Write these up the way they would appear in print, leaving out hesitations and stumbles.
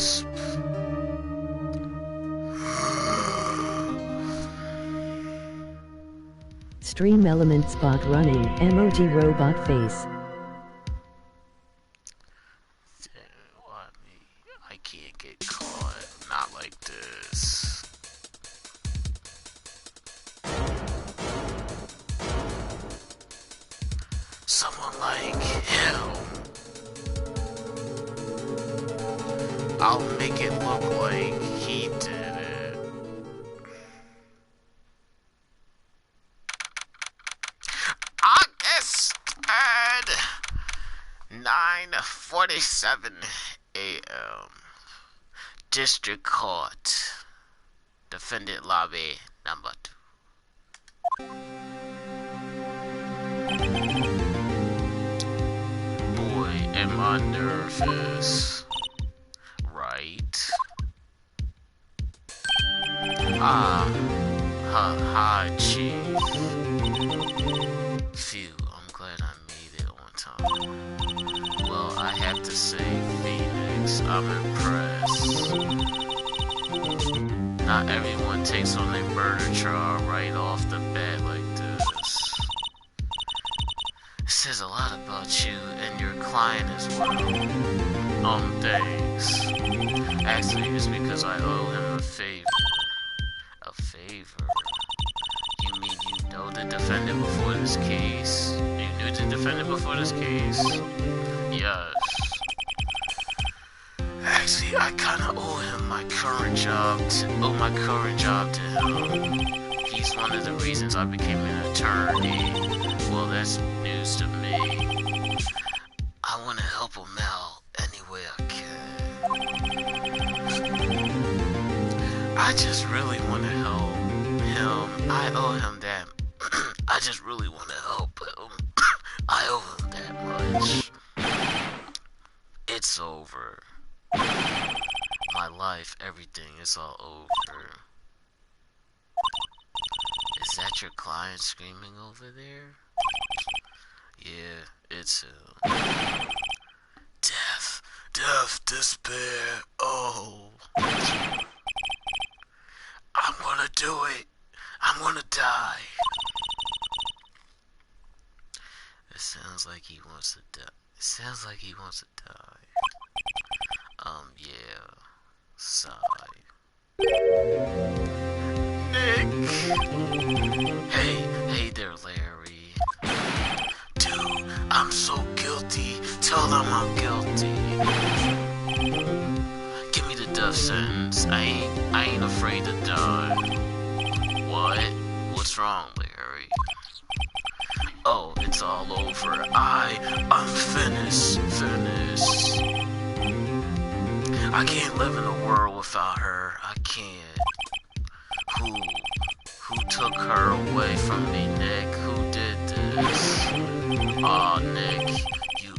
Wasp. Stream element spot running, emoji robot face. I can't get caught. Not like this. Someone like him. I'll make it look like he did it. August 3rd, 9:47 a.m. District Court. Defendant lobby number 2. Boy, am I nervous. Right. Hi, Chief. Phew, I'm glad I made it on time. Well, I have to say, Phoenix, I'm impressed. Not everyone takes on a murder trial right off the bat like this. It says a lot about you and your client as well. Thanks. Actually, it's because I owe him a favor. A favor? You mean you know the defendant before this case? You knew the defendant before this case? Yes. Actually, I kinda owe him my current job to him. He's one of the reasons I became an attorney. Well, that's news to me. I wanna help him out any way I can. I just really wanna help him. I owe him that. I just really wanna help him. I owe him that much. It's over. My life, everything is all over. Is that your client screaming over there? Yeah, it's him. Death, despair, oh. I'm gonna do it. I'm gonna die. It sounds like he wants to die. Yeah. Sigh. Nick! Hey there, Larry. Dude, I'm so guilty. Tell them I'm guilty. Give me the death sentence. I ain't afraid to die. What? What's wrong, Larry? Oh, it's all over. I'm finished. I can't live in a world without her. I can't. Who took her away from me, Nick? Who did this? Aw, Nick, you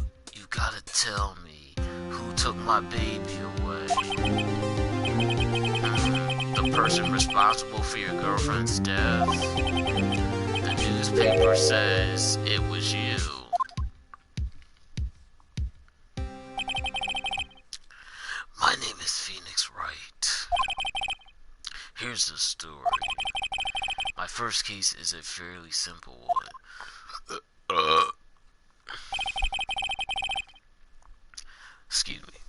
gotta tell me who took my baby away. The person responsible for your girlfriend's death? The newspaper says it was you. My name is Phoenix Wright. Here's the story. My first case is a fairly simple one. Excuse me.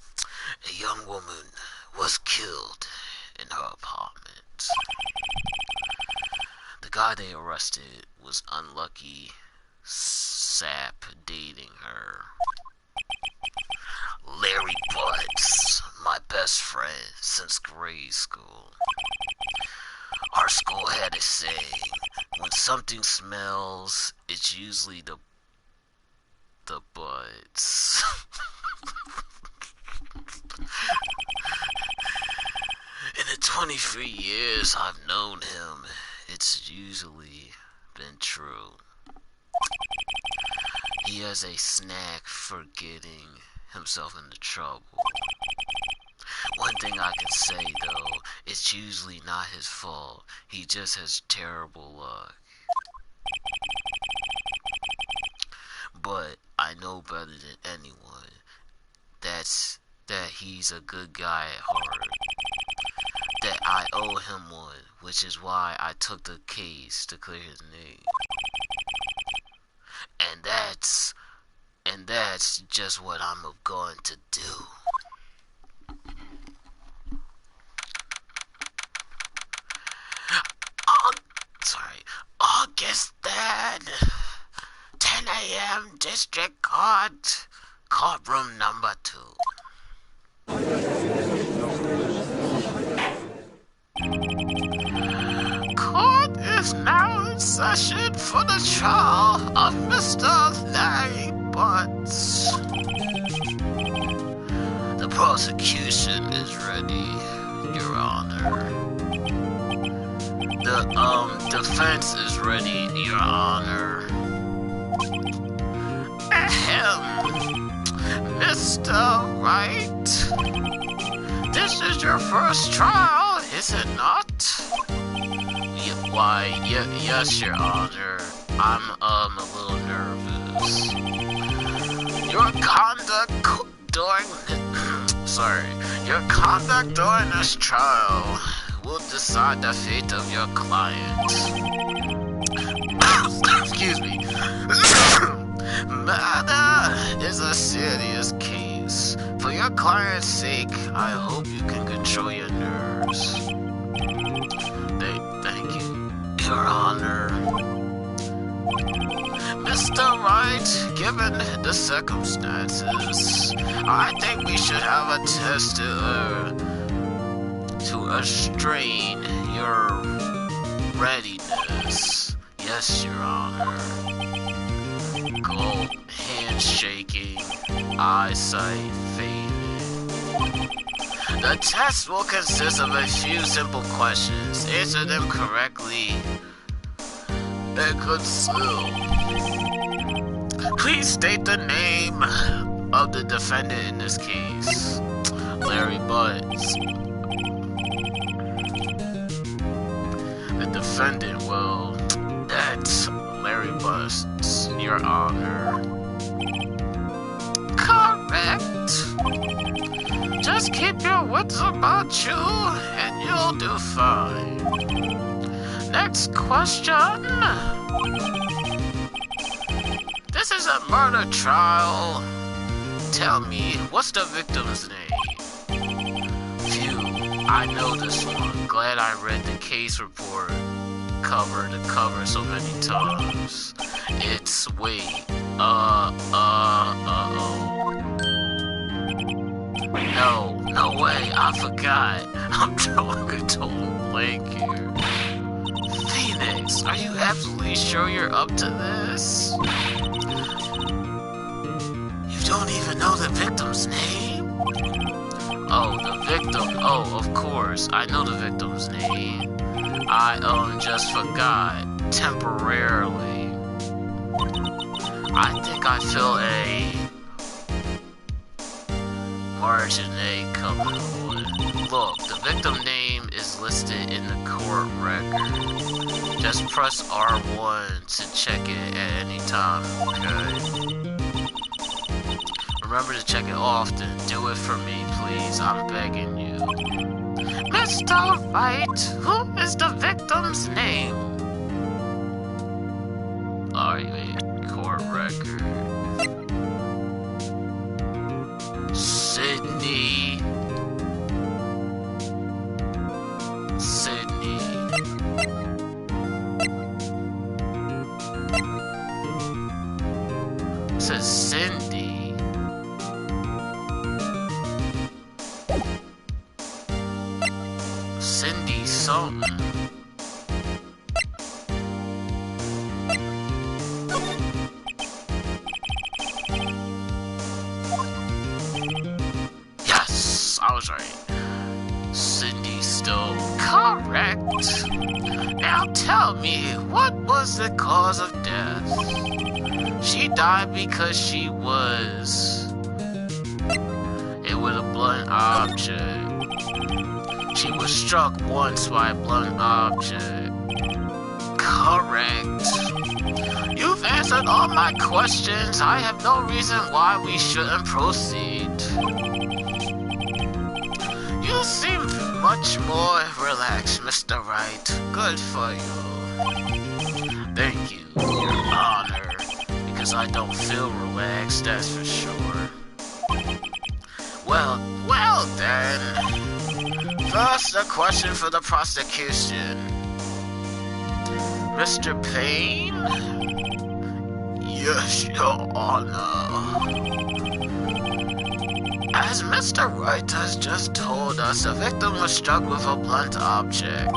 A young woman was killed in her apartment. The guy they arrested was unlucky sap dating her. Larry Butts, my best friend since grade school. Our school had a saying, when something smells, it's usually the butts. In the 23 years I've known him, it's usually been true. He has a knack for getting himself into trouble. One thing I can say though, it's usually not his fault. He just has terrible luck. But I know better than anyone. That's that he's a good guy at heart. That I owe him one, which is why I took the case to clear his name. And that's just what I'm going to do. August 3rd, 10 a.m. District Court, courtroom number 2. Court is now in session for the trial of Mr. Larry Butts. The prosecution is ready, Your Honor. The defense is ready, Your Honor. Ahem. Mr. Wright, this is your first trial, is it not? Yes, Your Honor. I'm a little nervous. Your conduct during this trial will decide the fate of your client. Excuse me. Murder is a serious case. For your client's sake, I hope you can control your nerves. Thank you, Your Honor. Mr. Wright, given the circumstances, I think we should have a test to restrain your readiness. Yes, Your Honor. Cold handshaking, eyesight faded. The test will consist of a few simple questions. Answer them correctly and conceal. Please state the name of the defendant in this case. Larry Butts. The defendant, well, that's Larry Butts, Your Honor. Correct. Just keep your wits about you and you'll do fine. Next question. This is a murder trial. Tell me, what's the victim's name? Phew, I know this one. Glad I read the case report cover to cover so many times. It's wait. No way, I forgot. I'm drawing a total blank here. Phoenix, are you absolutely sure you're up to this? You don't even know the victim's name? Oh, the victim. Oh, of course, I know the victim's name. I just forgot temporarily. I think I feel a margin coming on. Look, the victim name is listed in the court record. Just press R1 to check it at any time, okay? Remember to check it often. Do it for me, please. I'm begging you. Mr. Wright, who is the victim's name? Alright, court record. Sydney. It says Cindy. Cindy something. Yes, I was right. Cindy Stone. Correct. Now tell me, what was the cause of death? She died because she was hit with a blunt object. She was struck once by a blunt object. Correct. You've answered all my questions. I have no reason why we shouldn't proceed. much more relaxed, Mr. Wright. Good for you. Thank you, Your Honor, because I don't feel relaxed, that's for sure. Well then. First, a question for the prosecution. Mr. Payne? Yes, Your Honor. As Mr. Wright has just told us, the victim was struck with a blunt object.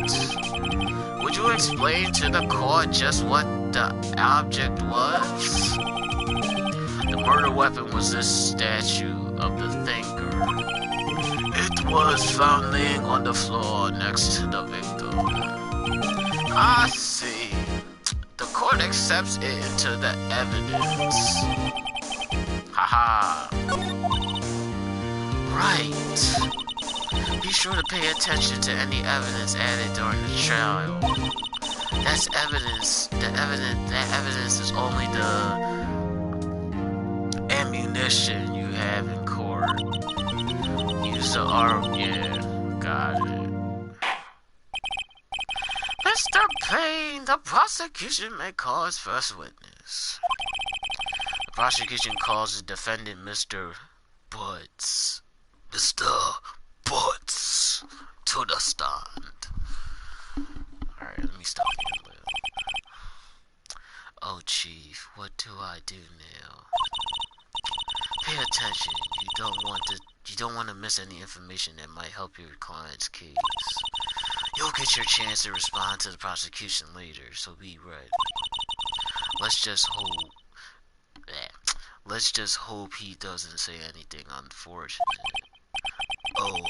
Would you explain to the court just what the object was? The murder weapon was this statue of the thinker. It was found laying on the floor next to the victim. I see. The court accepts it into the evidence. Haha. Right. Be sure to pay attention to any evidence added during the trial. That's evidence. That evidence is only the ammunition you have in court. Use the yeah, got it. Mr. Payne, the prosecution may call its first witness. The prosecution calls the defendant Mr. Butts. Mr. Butts to the stand. Alright, let me stop here a little. Oh, Chief, what do I do now? Pay attention. You don't want to miss any information that might help your client's case. You'll get your chance to respond to the prosecution later, so be ready. Let's just hope he doesn't say anything unfortunate. Oh,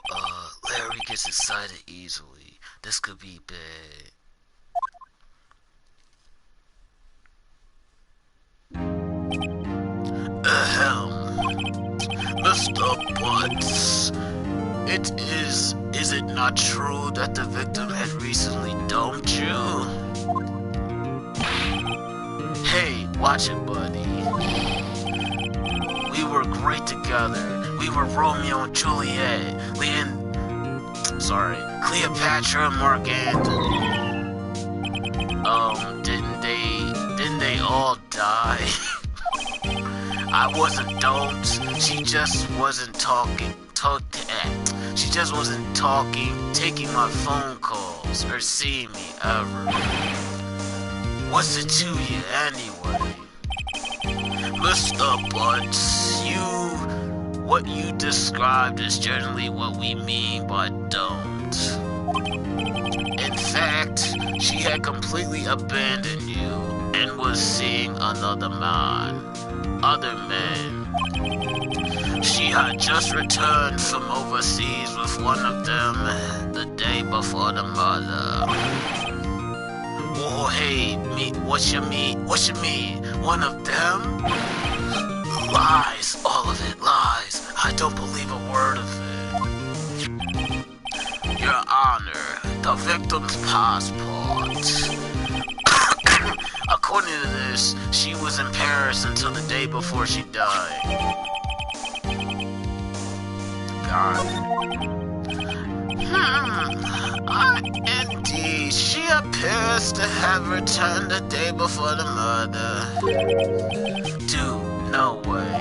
Larry gets excited easily. This could be bad. Mr. Butts, is it not true that the victim had recently dumped you? Hey, watch it, buddy. We were great together. We were Romeo and Juliet. Cleopatra and Mark Antony. Didn't they all die? I wasn't dumped. She just wasn't taking my phone calls, or seeing me ever. What's it to you anyway? Mr. Butts, what you described is generally what we mean by dumped. In fact, she had completely abandoned you and was seeing other men. She had just returned from overseas with one of them the day before the murder. Oh, hey, what you mean? One of them? Lies, all of it, lies. I don't believe a word of it. Your Honor, the victim's passport. According to this, she was in Paris until the day before she died. Got it. Indeed, she appears to have returned the day before the murder. Dude, no way.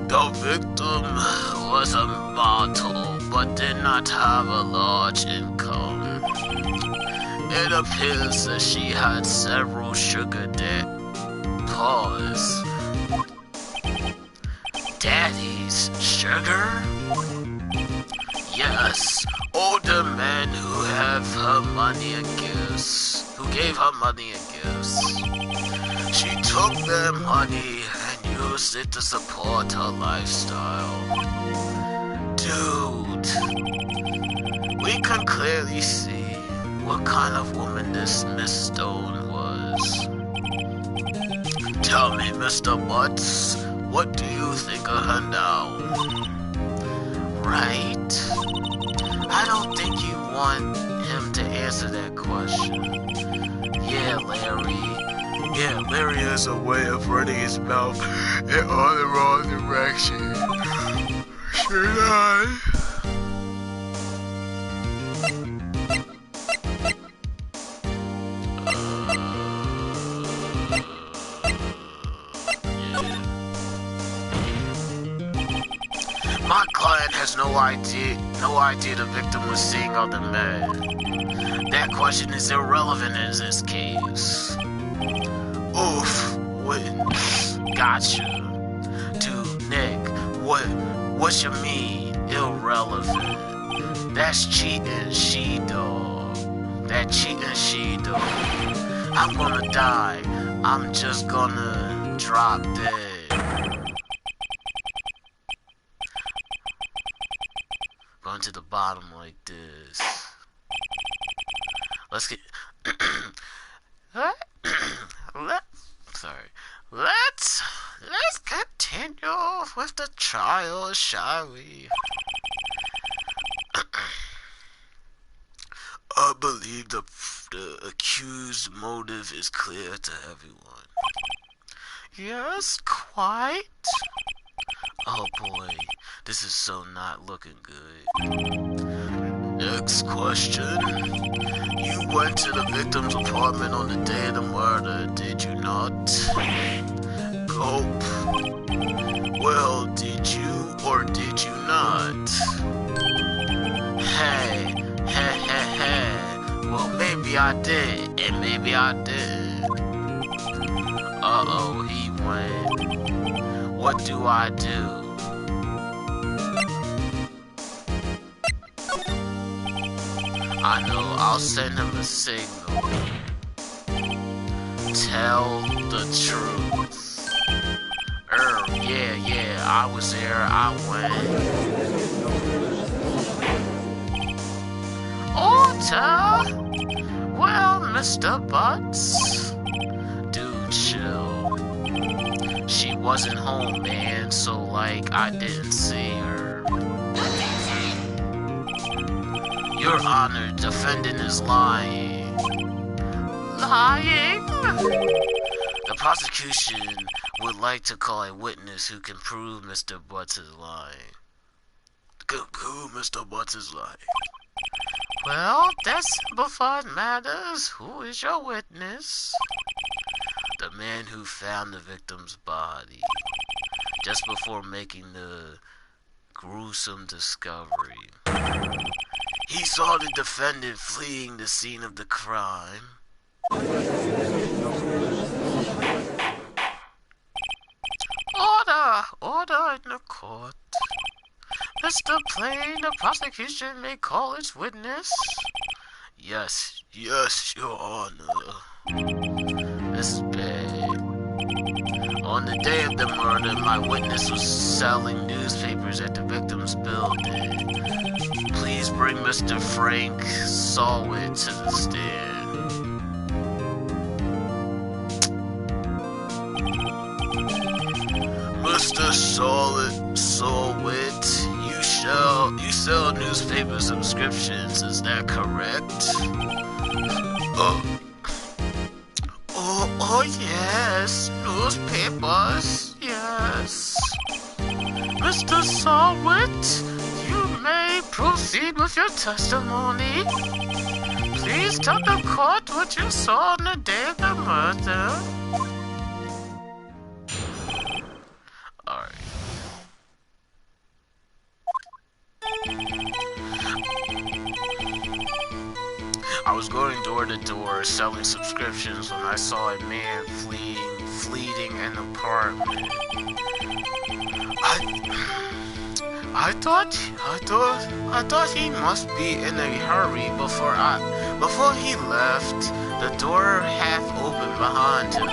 The victim was a model, but did not have a large income. It appears that she had several sugar daddies. Sugar? Yes, older men who gave her money and gifts. She took their money and used it to support her lifestyle. Dude, we can clearly see what kind of woman this Miss Stone was. Tell me, Mr. Butts, what do you think of her now? Right? I don't think you want him to answer that question. Yeah, Larry has a way of running his mouth in all the wrong direction. Should I? My client has no idea the victim was seeing other men. That question is irrelevant in this case. Oof, witness. Gotcha. Dude, Nick, what you mean, irrelevant? That's cheating, she-dog. That cheating, she-dog. I'm gonna die. I'm just gonna drop dead. Going to the bottom like this. Let's get let's continue with the trial, shall we? I believe the accused motive is clear to everyone. Yes, quite. Oh boy, this is so not looking good. Next question. You went to the victim's apartment on the day of the murder, did you not? Gulp. Well, did you or did you not? Hey. Well, maybe I did, and maybe I didn't. Uh-oh, he went. What do I do? I know, I'll send him a signal. Tell the truth. Yeah, I was there, I went. Order? Well, Mr. Butts. Dude, chill. She wasn't home, man, so like, I didn't see her. Your Honor, defendant is lying. Lying? The prosecution would like to call a witness who can prove Mr. Butts is lying. Who Mr. Butts is lying? Well, that simplified matters. Who is your witness? The man who found the victim's body just before making the gruesome discovery. He saw the defendant fleeing the scene of the crime. Order in the court. Mr. Plain, the prosecution may call its witness. Yes, Your Honor. This is bad. On the day of the murder, my witness was selling newspapers at the victim's building. Please bring Mr. Frank Sawit to the stand. Mr. Sawit, you sell newspaper subscriptions, is that correct? Oh yes, newspapers, yes. Mr. Sawit, you may proceed with your testimony. Please tell the court what you saw on the day of the murder. Alright. I was going door to door selling subscriptions when I saw a man fleeing an apartment. I thought he must be in a hurry before he left. The door half open behind him.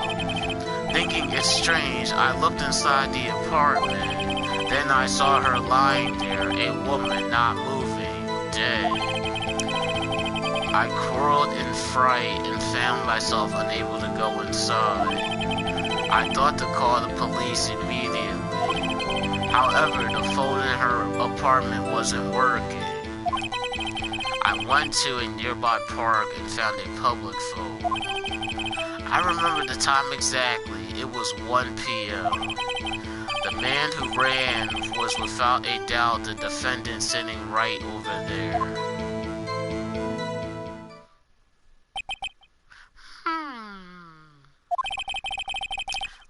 Thinking it's strange, I looked inside the apartment. Then I saw her lying there, a woman not moving, dead. I crawled in fright and found myself unable to go inside. I thought to call the police immediately. However, the phone in her apartment wasn't working. I went to a nearby park and found a public phone. I remember the time exactly. It was 1 p.m. The man who ran was without a doubt the defendant sitting right over there.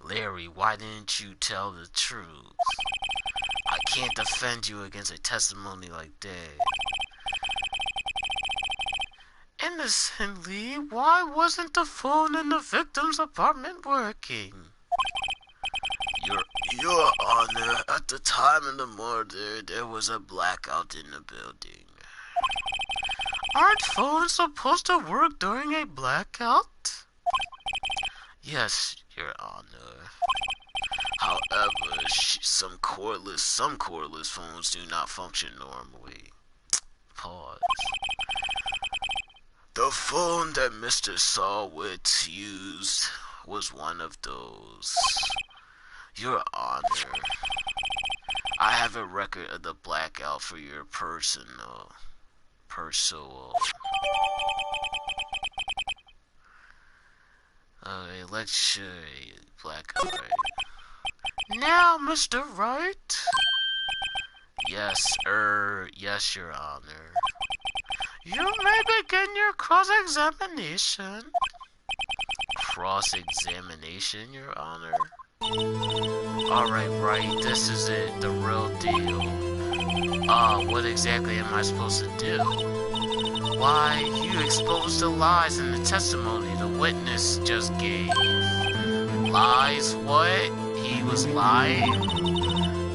Larry, why didn't you tell the truth? I can't defend you against a testimony like that. Innocently, why wasn't the phone in the victim's apartment working? Your Honor, at the time of the murder, there was a blackout in the building. Aren't phones supposed to work during a blackout? Yes, Your Honor. However, some cordless phones do not function normally. Pause. The phone that Mr. Sawwitz used was one of those. Your Honor, I have a record of the blackout for your personal. Okay, let's show you blackout right now, Mr. Wright. Yes, Your Honor. You may begin your cross-examination. Cross-examination, Your Honor? Alright, Wright, this is it, the real deal. What exactly am I supposed to do? Why, you exposed the lies in the testimony the witness just gave. Lies? What? He was lying?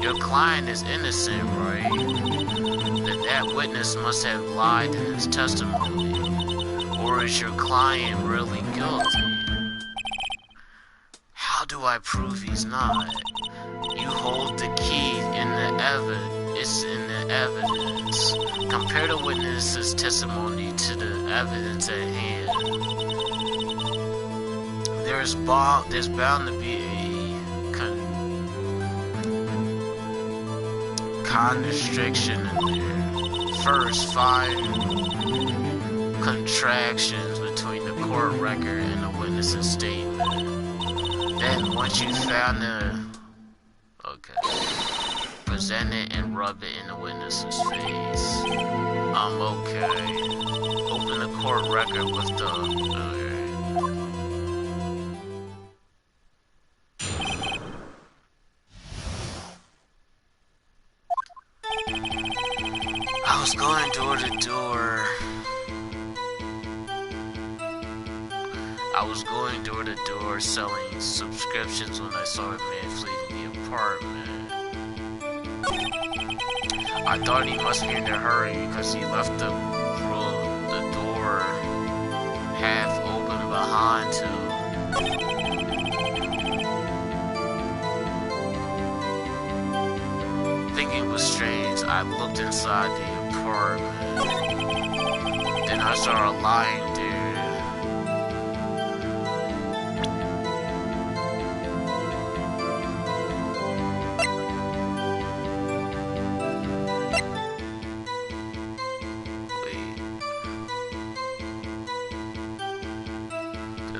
Your client is innocent, right? Then that witness must have lied in his testimony. Or is your client really guilty? How do I prove he's not? You hold the key in the evidence. It's in the evidence. Compare the witness's testimony to the evidence at hand. There's bound to be a constriction in there. First, find contractions between the court record and the witness's statement. Then, once you found the... Okay. Present it and rub it in the witness's face. Okay. Open the court record with the... Okay. I was going door to door. I was going door to door selling subscriptions when I saw a man fleeing the apartment. I thought he must be in a hurry because he left the door half open behind him. Thinking it was strange, I looked inside the apartment. Then I saw a lying dude.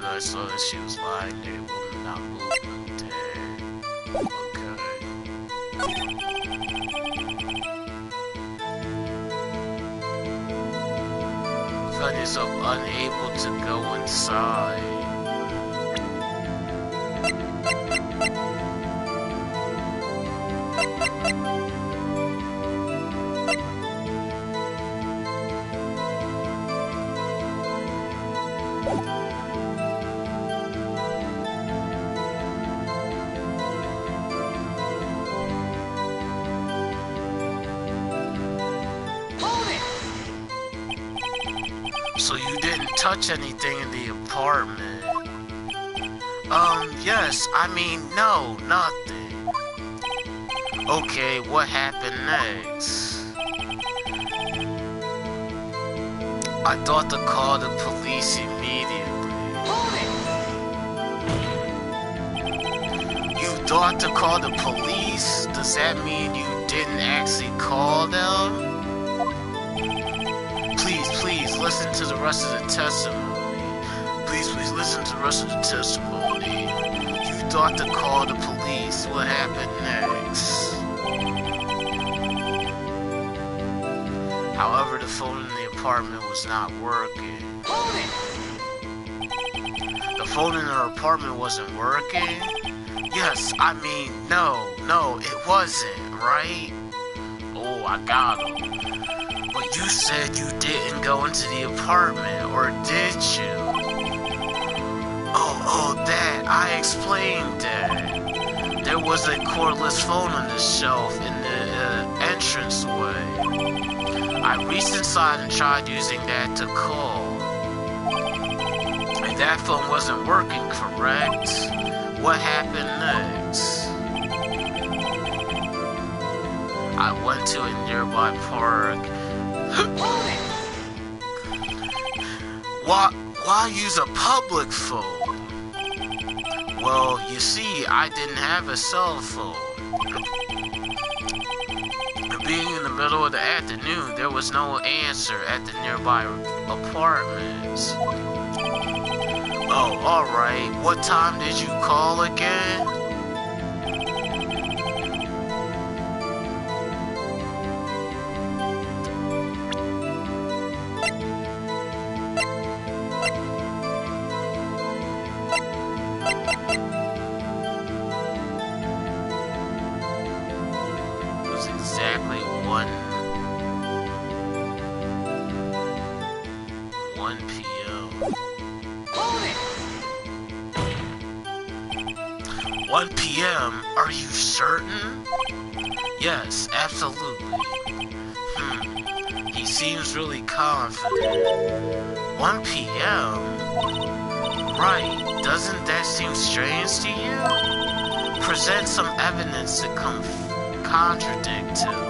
I saw that she was lying there, woman not moving dead. Okay. Found yourself unable to go inside. So you didn't touch anything in the apartment? Yes, I mean, no, nothing. Okay, what happened next? I thought to call the police immediately. You thought to call the police? Does that mean you didn't actually call them? Please, listen to the rest of the testimony. Please, listen to the rest of the testimony. You thought to call the police. What happened next? However, the phone in the apartment was not working. The phone in her apartment wasn't working? Yes, I mean, no, it wasn't, right? Oh, I got him. But you said you didn't go into the apartment, or did you? Oh, that, I explained that. There was a cordless phone on the shelf in the entranceway. I reached inside and tried using that to call. And that phone wasn't working, correct? What happened next? I went to a nearby park. Why use a public phone? Well, you see, I didn't have a cell phone. Being in the middle of the afternoon, there was no answer at the nearby apartments. Oh, alright. What time did you call again? It was exactly 1 p.m. 1 p.m.? Are you certain? Yes, absolutely. He seems really confident. 1 p.m.? Right, doesn't that seem strange to you? Present some evidence to contradict to.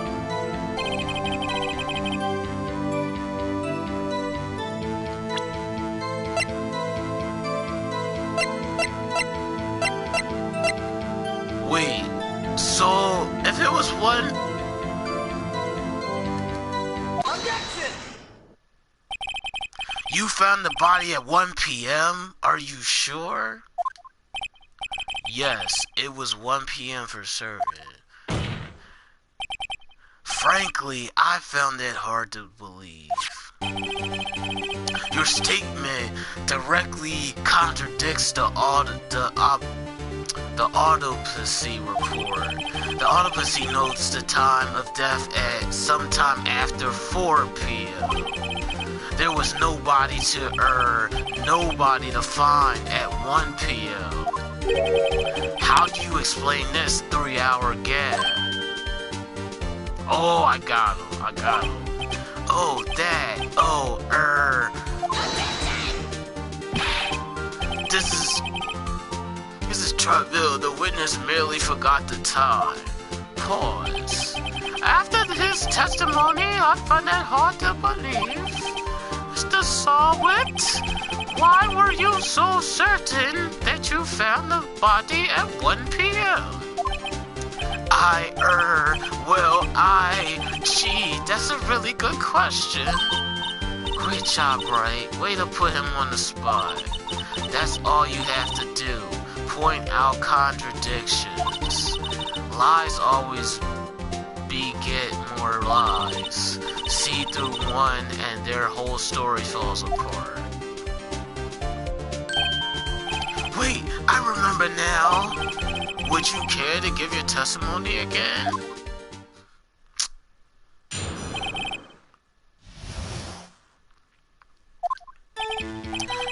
Wait, so if it was 1... Objection! You found the body at 1 p.m.? Are you sure? Yes, it was 1 p.m. for certain. Frankly, I found it hard to believe. Your statement directly contradicts the autopsy report. The autopsy notes the time of death at sometime after 4 p.m. There was nobody to find at 1 p.m. How do you explain this 3-hour gap? Oh, I got him. Oh, that. This is Treville. The witness merely forgot the time. Pause. After his testimony, I find it hard to believe. Mr. Sawit, why were you so certain that you found the body at 1 p.m.? Gee, that's a really good question. Great job, Wright. Way to put him on the spot. That's all you have to do. Point out contradictions. Lies always beget more lies. See through one and their whole story falls apart. Wait, I remember now. Would you care to give your testimony again?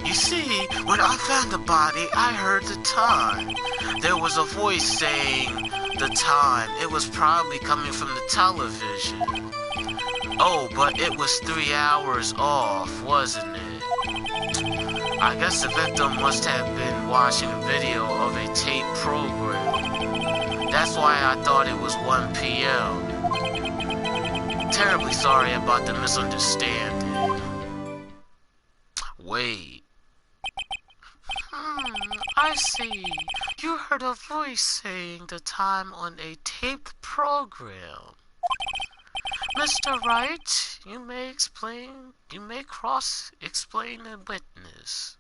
You see, when I found the body, I heard the time. There was a voice saying the time. It was probably coming from the television. Oh, but it was 3 hours off, wasn't it? I guess the victim must have been watching a video of a tape program. That's why I thought it was 1 p.m. Terribly sorry about the misunderstanding. Wait. I see. You heard a voice saying the time on a taped program. Mr. Wright, you may cross-explain the witness.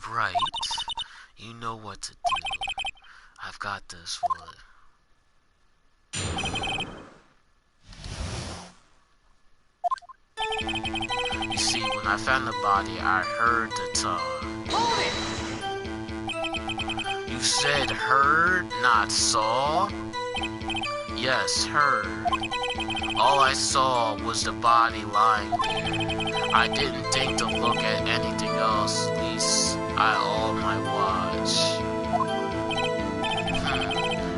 Right. You know what to do. I've got this one. when I found the body, I heard the tongue. Hold it! You said heard, not saw? Yes, heard. All I saw was the body lying there. I didn't think to look at anything else, at least all my watch.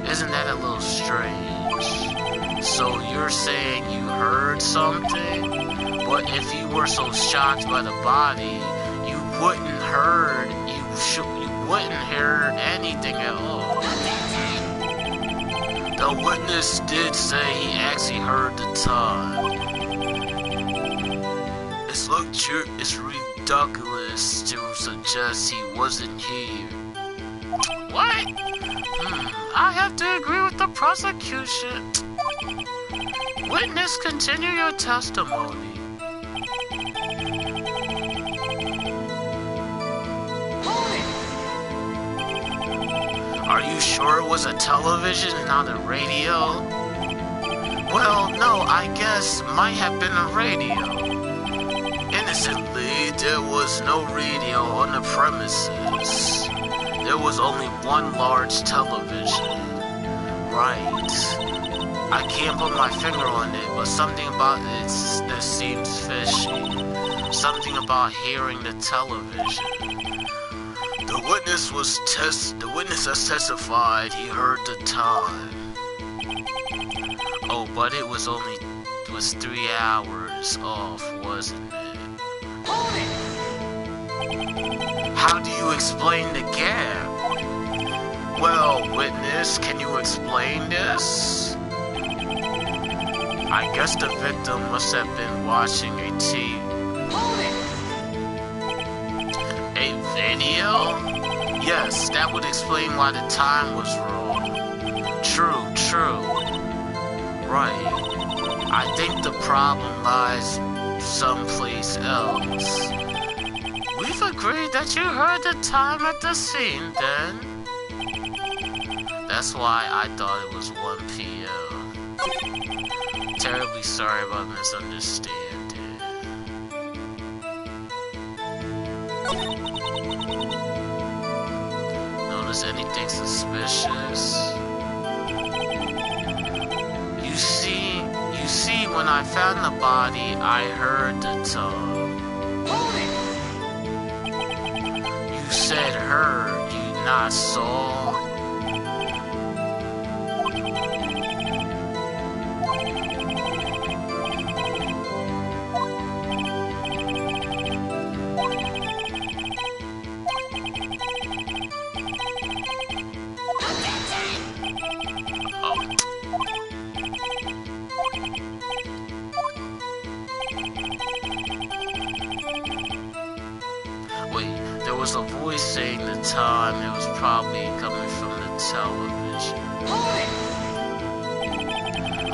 Isn't that a little strange? So you're saying you heard something? But if you were so shocked by the body, you wouldn't hear anything at all. The witness did say he actually heard the tongue. It's ridiculous to suggest he wasn't here. What? I have to agree with the prosecution. Witness, continue your testimony. Are you sure it was a television and not a radio? Well, no, I guess might have been a radio. Innocently, there was no radio on the premises. There was only one large television. Right. I can't put my finger on it, but something about it that seems fishy. Something about hearing the television. The witness has testified he heard the tongue. Oh, but it was 3 hours off, wasn't it? Hold it! How do you explain the gap? Well, witness, can you explain this? I guess the victim must have been watching a TV. Hold it! A video? Yes, that would explain why the time was wrong. True. Right. I think the problem lies someplace else. We've agreed that you heard the time at the scene, then. That's why I thought it was 1 p.m. Terribly sorry about misunderstanding. Notice anything suspicious? You see, when I found the body, I heard the tongue. Hold it! You said heard, you not saw. Wait, there was a voice saying the time. It was probably coming from the television.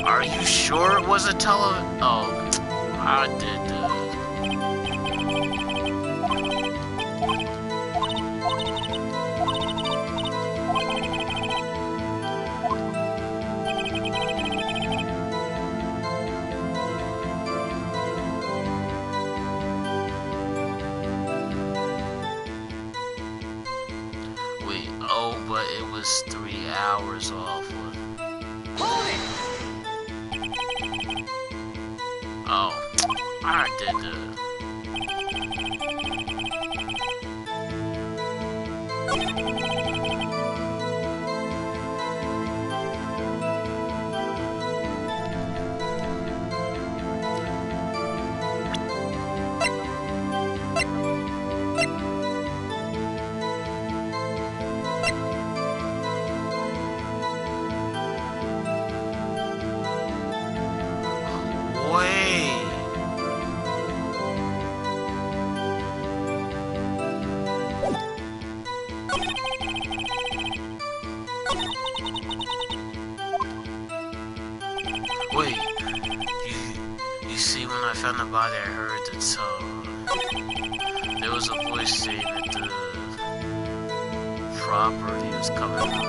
Are you sure it was a television? Oh, I did that. But it was 3 hours off. Oh, I did that. Wait, you see, when I found the body, I heard the tongue. There was a voice saying that the property was coming from.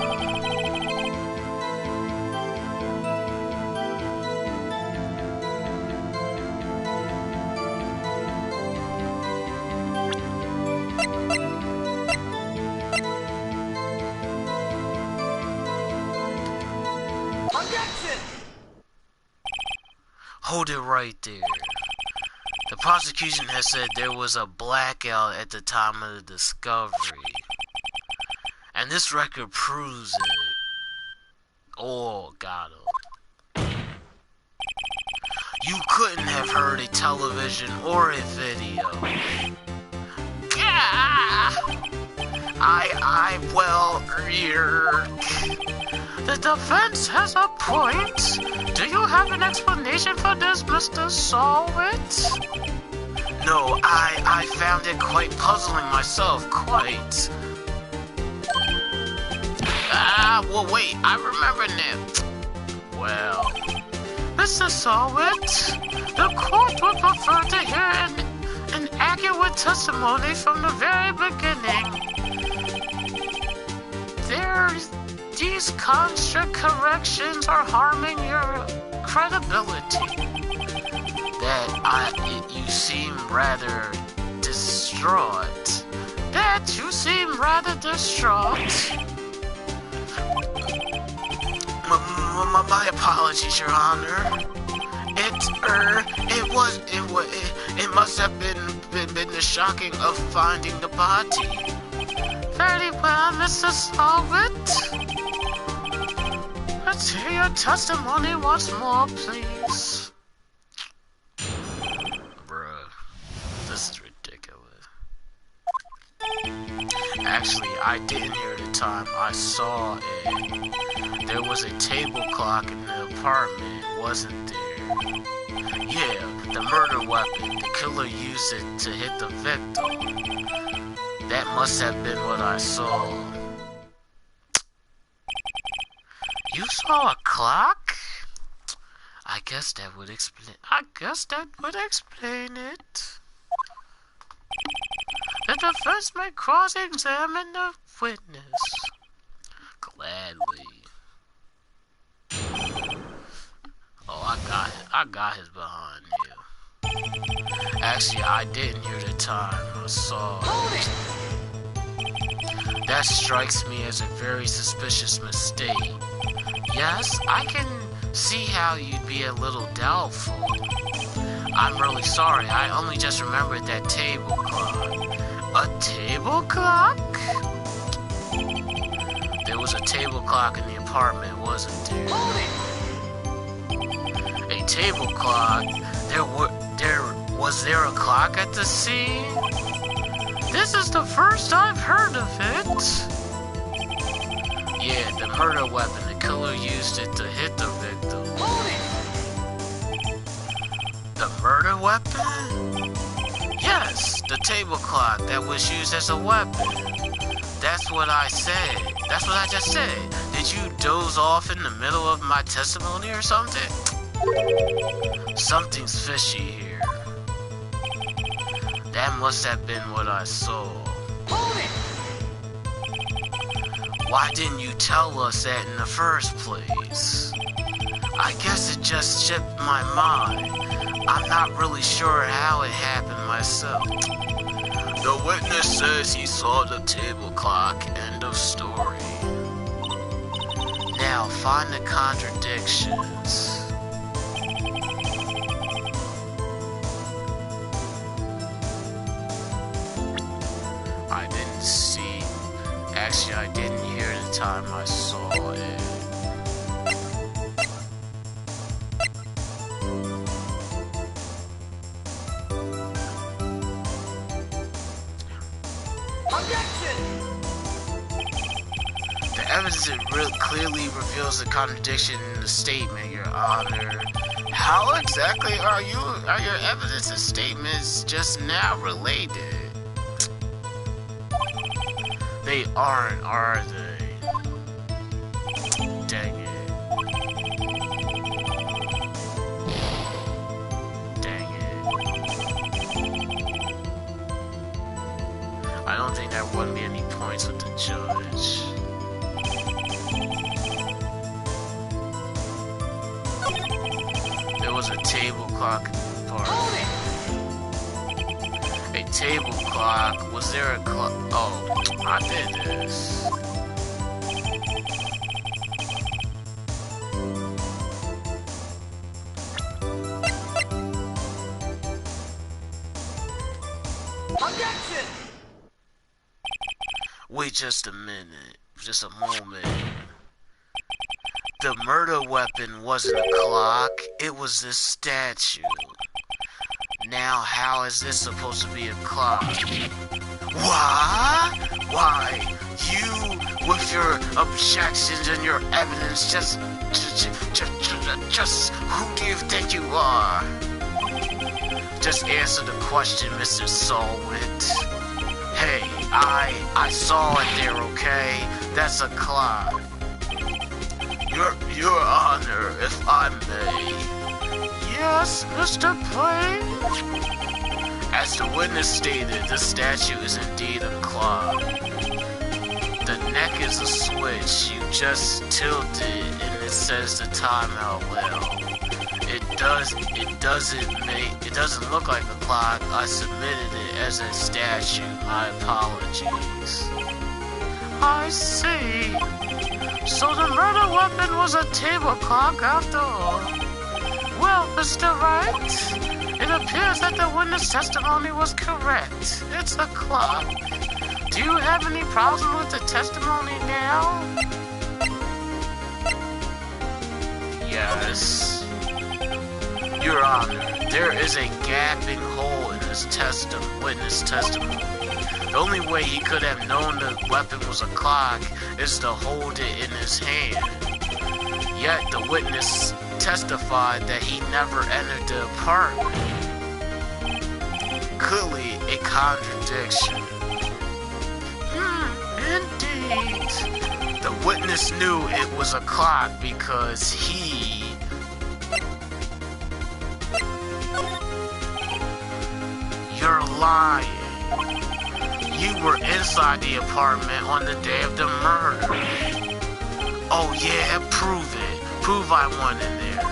hold it right there. The prosecution has said there was a blackout at the time of the discovery. And this record proves it. Oh, got him. You couldn't have heard a television or a video. Well, the defense has a point. Do you have an explanation for this, Mr. Solwit? No, I found it quite puzzling myself, quite. Well, wait, I remember now. Well, Mr. Solwit, the court would prefer to hear an accurate testimony from the very beginning. These construct corrections are harming your credibility. You seem rather distraught. My apologies, Your Honor. It must have been the shocking of finding the body. Very well, Mr. Solwit. Let's hear your testimony once more, please. Bruh, this is ridiculous. Actually, I didn't hear the time. I saw it. There was a table clock in the apartment, wasn't there? Yeah, the murder weapon. The killer used it to hit the victim. That must have been what I saw. You saw a clock? I guess that would explain it. The defense may cross-examine the witness. Gladly. Oh, I got his behind you. Actually, I didn't hear the time. I saw it. That strikes me as a very suspicious mistake. Yes, I can see how you'd be a little doubtful. I'm really sorry. I only just remembered that table clock. A table clock? There was a table clock in the apartment, wasn't there? A table clock? Was there a clock at the scene? This is the first I've heard of it. Yeah, the murder weapon. The killer used it to hit the victim. The murder weapon? Yes, the table clock that was used as a weapon. That's what I said. That's what I just said. Did you doze off in the middle of my testimony or something? Something's fishy here. That must have been what I saw. Why didn't you tell us that in the first place? I guess it just slipped my mind. I'm not really sure how it happened myself. The witness says he saw the table clock. End of story. Now find the contradictions. I didn't see. Actually, I didn't hear the time I saw it. Objection! The evidence clearly reveals the contradiction in the statement, Your Honor. How exactly are your evidence and statements just now related? They aren't, are they? Dang it. Dang it. I don't think there wouldn't be any points with the judge. There was a table clock in the park. A table clock? Was there a clock? Oh, I did this. Objection! Wait just a minute. Just a moment. The murder weapon wasn't a clock. It was this statue. Now, how is this supposed to be a clock? What? Why? You, with your objections and your evidence, just who do you think you are? Just answer the question, Mr. Solwit. Hey, I saw it there, okay? That's a clock. Your Honor, if I may. Yes, Mr. Plain? As the witness stated, the statue is indeed a clock. The neck is a switch. You just tilt it and it says the time out loud. It doesn't look like a clock. I submitted it as a statue. My apologies. I see. So the murder weapon was a table clock after all. Well, Mr. Wright, it appears that the witness testimony was correct. It's a clock. Do you have any problem with the testimony now? Yes. Your Honor, there is a gaping hole in this witness testimony. The only way he could have known the weapon was a clock is to hold it in his hand. Yet the witness testified that he never entered the apartment. Clearly a contradiction. Indeed. The witness knew it was a clock because he... You're lying. You were inside the apartment on the day of the murder. Oh yeah, prove it. Prove I went in there.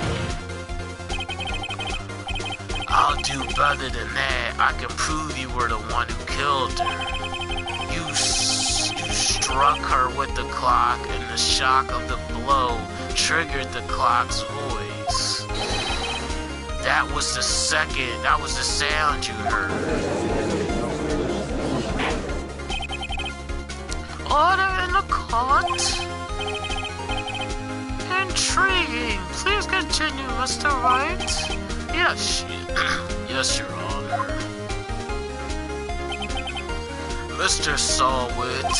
I'll do better than that. I can prove you were the one who killed her. You struck her with the clock, and the shock of the blow triggered the clock's voice. That was the sound you heard. Order in the court. Intriguing. Please continue, Mr. Wright. Yes, yes, Your Honor. Mr. Solwit,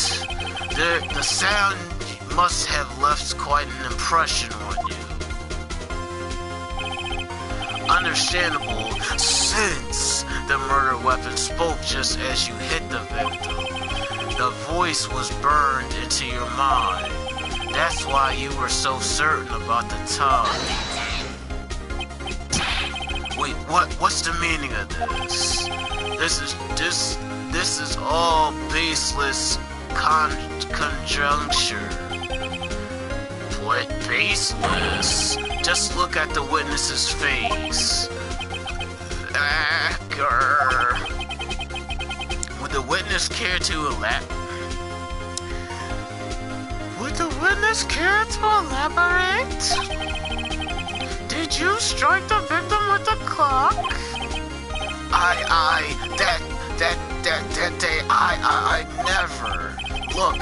the sound must have left quite an impression on you. Understandable, since the murder weapon spoke just as you hit the victim. The voice was burned into your mind. That's why you were so certain about the time. Wait, what's the meaning of this? This is all baseless conjuncture. What, baseless? Just look at the witness's face. Would the witness care to elaborate? Would the witness care to elaborate? Did you strike the victim with the clock? That day, I never. Look,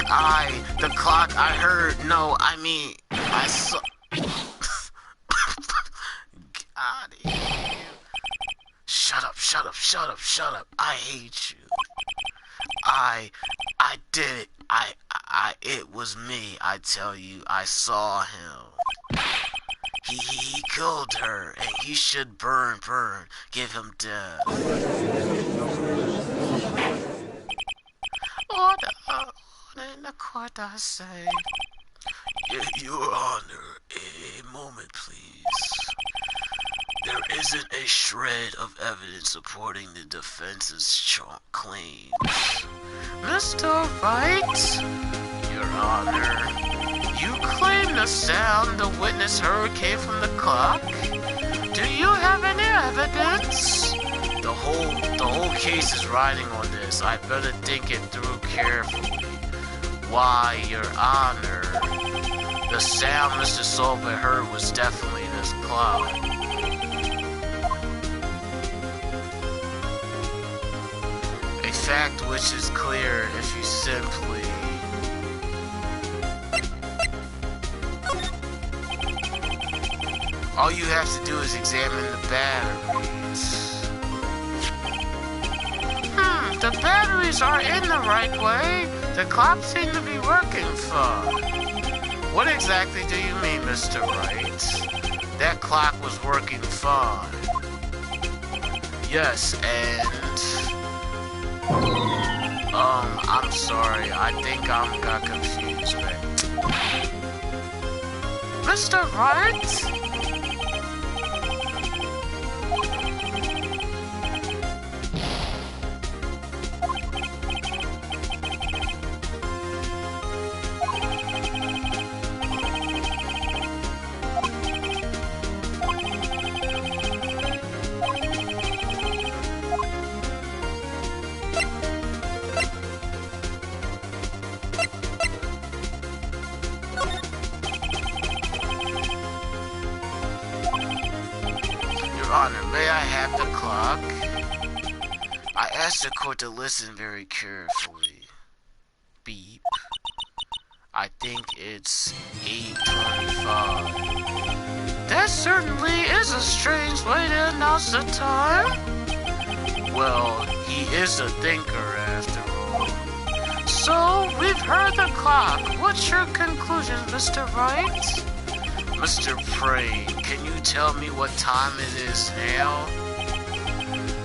the clock I heard, no, I mean, I saw. God, shut up. I hate you. I did it. It was me. I tell you, I saw him. He killed her, and he should burn, give him death. Order in the court, I say. Your Honor, a moment, please. There isn't a shred of evidence supporting the defense's claims. Mr. Wright, Your Honor, you claim the sound the witness heard came from the clock. Do you have any evidence? The whole case is riding on this. I better think it through carefully. Why, Your Honor, the sound Mr. Solwit heard was definitely this clock. A fact which is clear if you simply all you have to do is examine the batteries. The batteries are in the right way. The clock seems to be working fine. What exactly do you mean, Mr. Wright? That clock was working fine. Yes, and I'm sorry. I think I got confused, man. Mr. Wright? Honor, may I have the clock? I asked the court to listen very carefully. Beep. I think it's 8:25. That certainly is a strange way to announce the time. Well, he is a thinker after all. So, we've heard the clock. What's your conclusion, Mr. Wright? Mr. Prane, can you tell me what time it is now?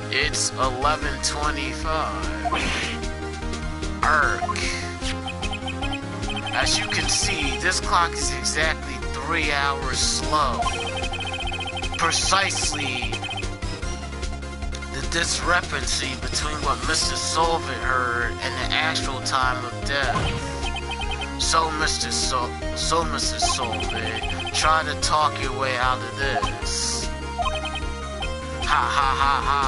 It's 11:25. Irk. As you can see, this clock is exactly 3 hours slow. Precisely the discrepancy between what Mr. Solvent heard and the actual time of death. So, Mr. Solvent, try to talk your way out of this. Ha ha ha ha.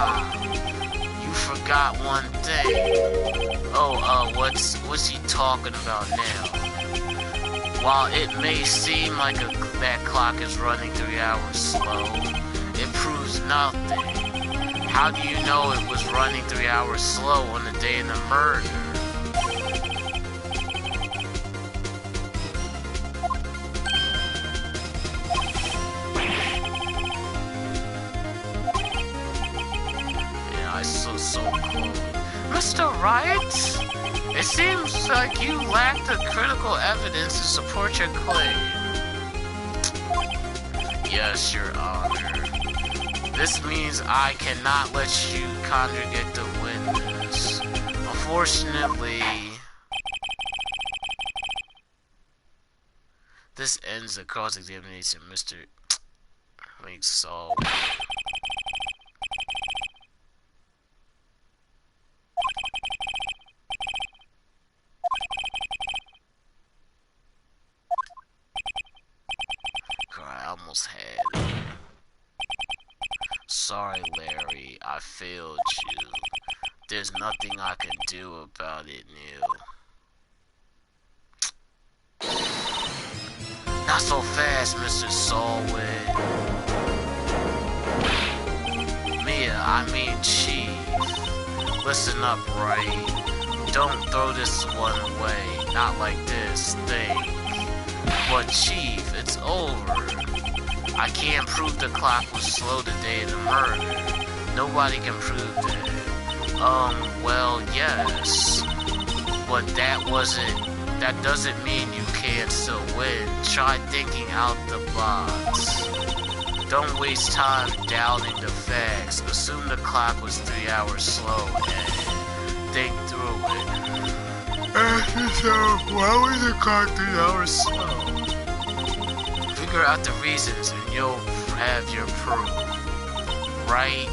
You forgot one thing. Oh, what's he talking about now? While it may seem like that clock is running 3 hours slow, it proves nothing. How do you know it was running 3 hours slow on the day of the murder? So cool. Mr. Wright, it seems like you lack the critical evidence to support your claim. Yes, Your Honor. This means I cannot let you contradict the witness. Unfortunately, this ends the cross-examination, Mr. Link Saul. I almost had it. Sorry, Larry, I failed you. There's nothing I can do about it, Neil. Not so fast, Mr. Solwyn. I mean Chief. Listen up, Wright. Don't throw this one away. Not like this thing. But Chief, it's over. I can't prove the clock was slow the day of the murder. Nobody can prove that. Well, yes. But that doesn't mean you can't still win. Try thinking out the box. Don't waste time doubting the facts. Assume the clock was 3 hours slow and think through it. So, why was the clock 3 hours slow? Figure out the reasons and you'll have your proof. Right?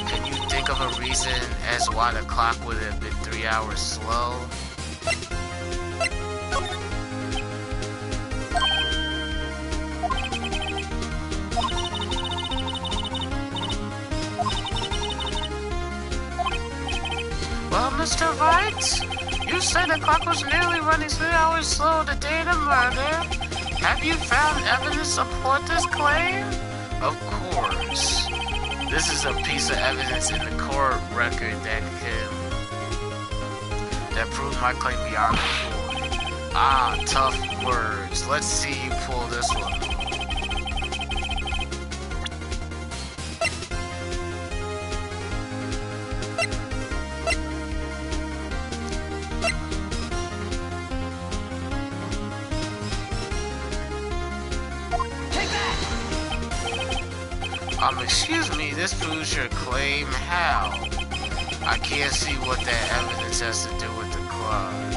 Can you think of a reason as why the clock would have been 3 hours slow? Well, Mr. Wright, you said the clock was nearly running 3 hours slow the day of the murder. Have you found evidence to support this claim? Of course. This is a piece of evidence in the court record that proves my claim beyond refutation. Ah, tough words. Let's see you pull this one. Excuse me, this proves your claim. How? I can't see what that evidence has to do with the crime.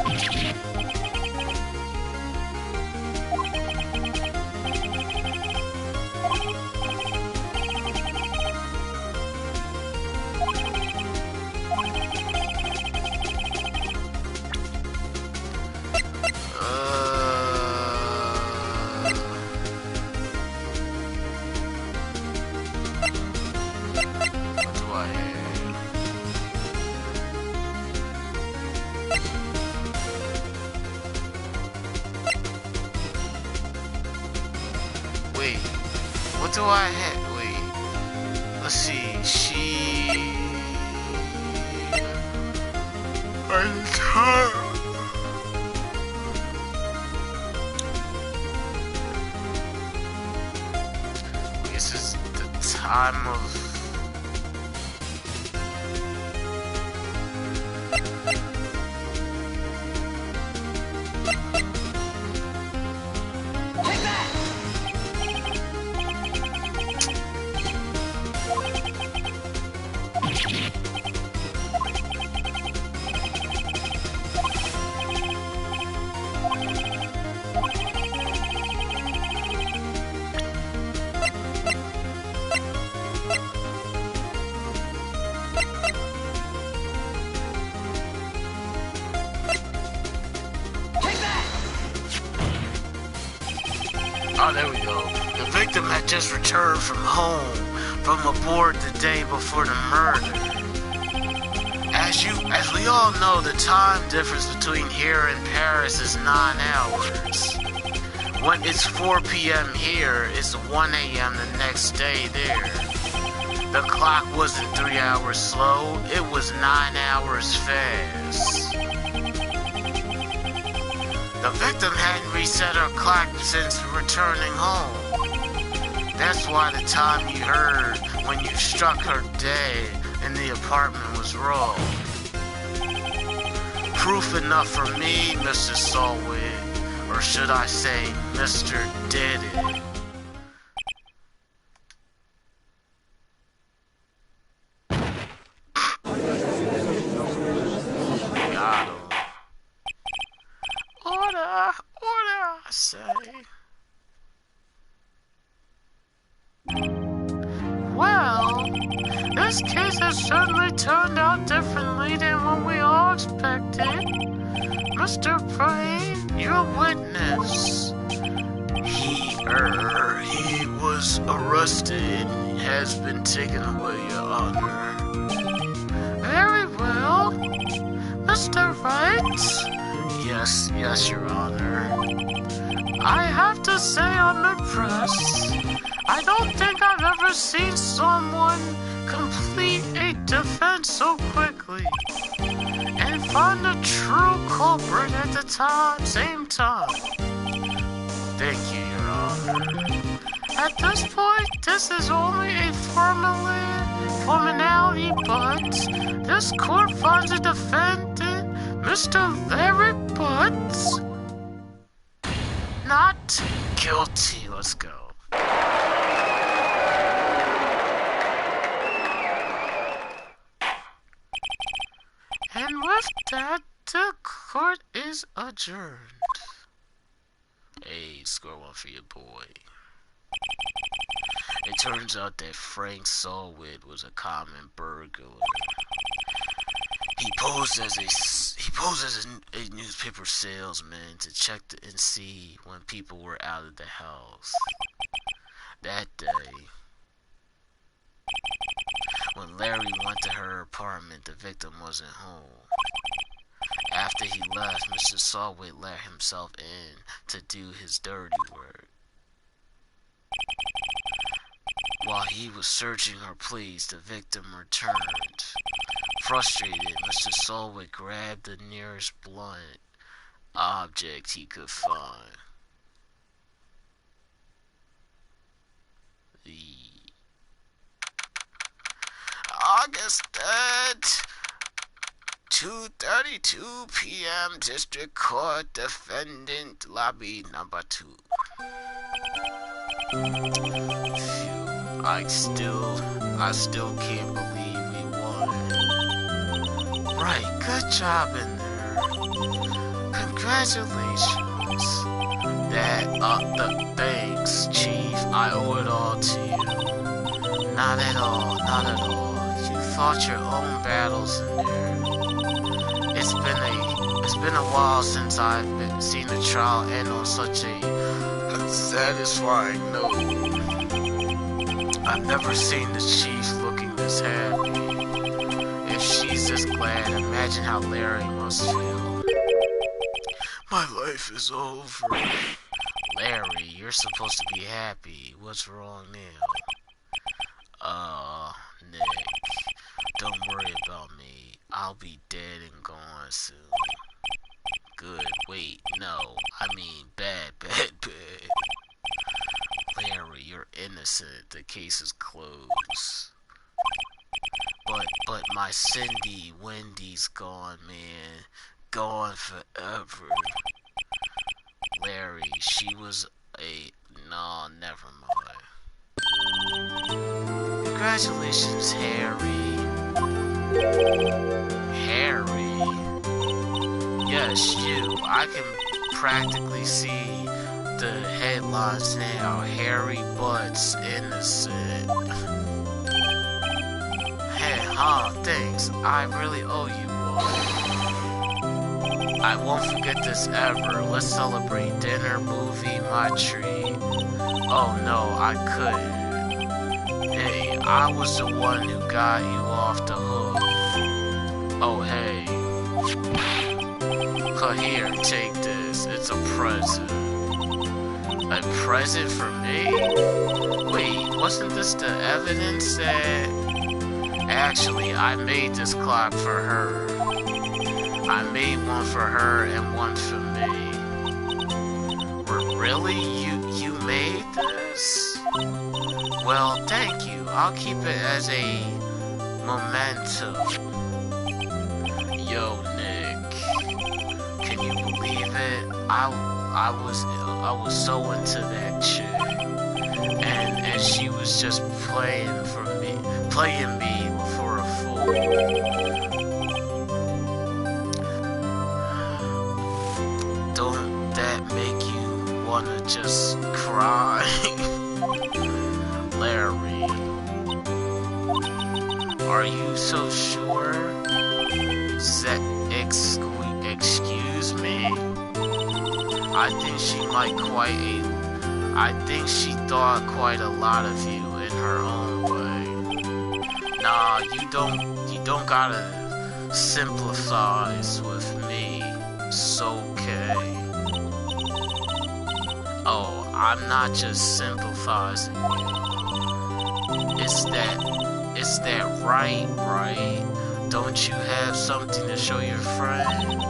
What do I have? Wait. Let's see. This is the time of. Oh, there we go. The victim had just returned from home from aboard the day before the murder. As we all know, the time difference between here and Paris is 9 hours. When it's 4 p.m. here, it's 1 a.m. the next day there. The clock wasn't 3 hours slow, it was 9 hours fast. The victim hadn't reset her clock since returning home. That's why the time you heard when you struck her dead in the apartment was wrong. Proof enough for me, Mr. Saltwit, or should I say, Mr. Did It. Got him. Order, I say. Well, this case has certainly turned out differently than what we all expected. Mr. Wright, your witness. He was arrested and has been taken away, Your Honor. Very well. Mr. Wright? Yes, Your Honor. I have to say I'm impressed. I don't think I've ever seen someone complete a defense so quickly and find the true culprit at the same time. Thank you, Your Honor. At this point, this is only a formality, but this court finds the defendant, Mr. Larry Butts, not guilty. Let's go. And with that, the court is adjourned. Hey, score one for your boy. It turns out that Frank Saltwit was a common burglar. He posed as a newspaper salesman to check and see when people were out of the house. That day, when Larry went to her apartment, the victim wasn't home. After he left, Mr. Saltwit let himself in to do his dirty work. While he was searching her place, the victim returned. Frustrated, Mr. Solwick grabbed the nearest blunt object he could find. The August 3rd, 2:32 p.m. District Court, Defendant Lobby number 2. Phew, I still can't believe we won. Right, good job in there. Congratulations. Thanks, Chief. I owe it all to you. Not at all, not at all. You fought your own battles in there. It's been a while since I've seen the trial end on such a satisfying note. I've never seen the chief looking this happy. If she's this glad, imagine how Larry must feel. My life is over. Larry, you're supposed to be happy. What's wrong now? Nick, don't worry about me. I'll be dead and gone soon. Good, wait, no. I mean bad. Larry, you're innocent. The case is closed. But my Cindy, Wendy's gone, man. Gone forever. Larry, she was a... No, never mind. Congratulations, Harry. Harry? Yes, you. I can practically see the headlines now. Harry Butts innocent. Hey, thanks. I really owe you one. I won't forget this ever. Let's celebrate dinner, movie, my treat. Oh no, I couldn't. Hey, I was the one who got you off the hook. Oh, hey. Here, take this. It's a present. A present for me? Wait, wasn't this the evidence that... Actually, I made this clock for her. I made one for her and one for me. Really? You made this? Well, thank you. I'll keep it as a memento. Yo, Nick. Can you believe it? I was so into that chick. And she was just playing me for a fool. Don't that make you wanna just cry? Larry, are you so sure? Excuse me? I think she thought quite a lot of you in her own way. Nah, you don't gotta sympathize with me. It's okay. Oh, I'm not just sympathizing you. It's that right? Don't you have something to show your friend?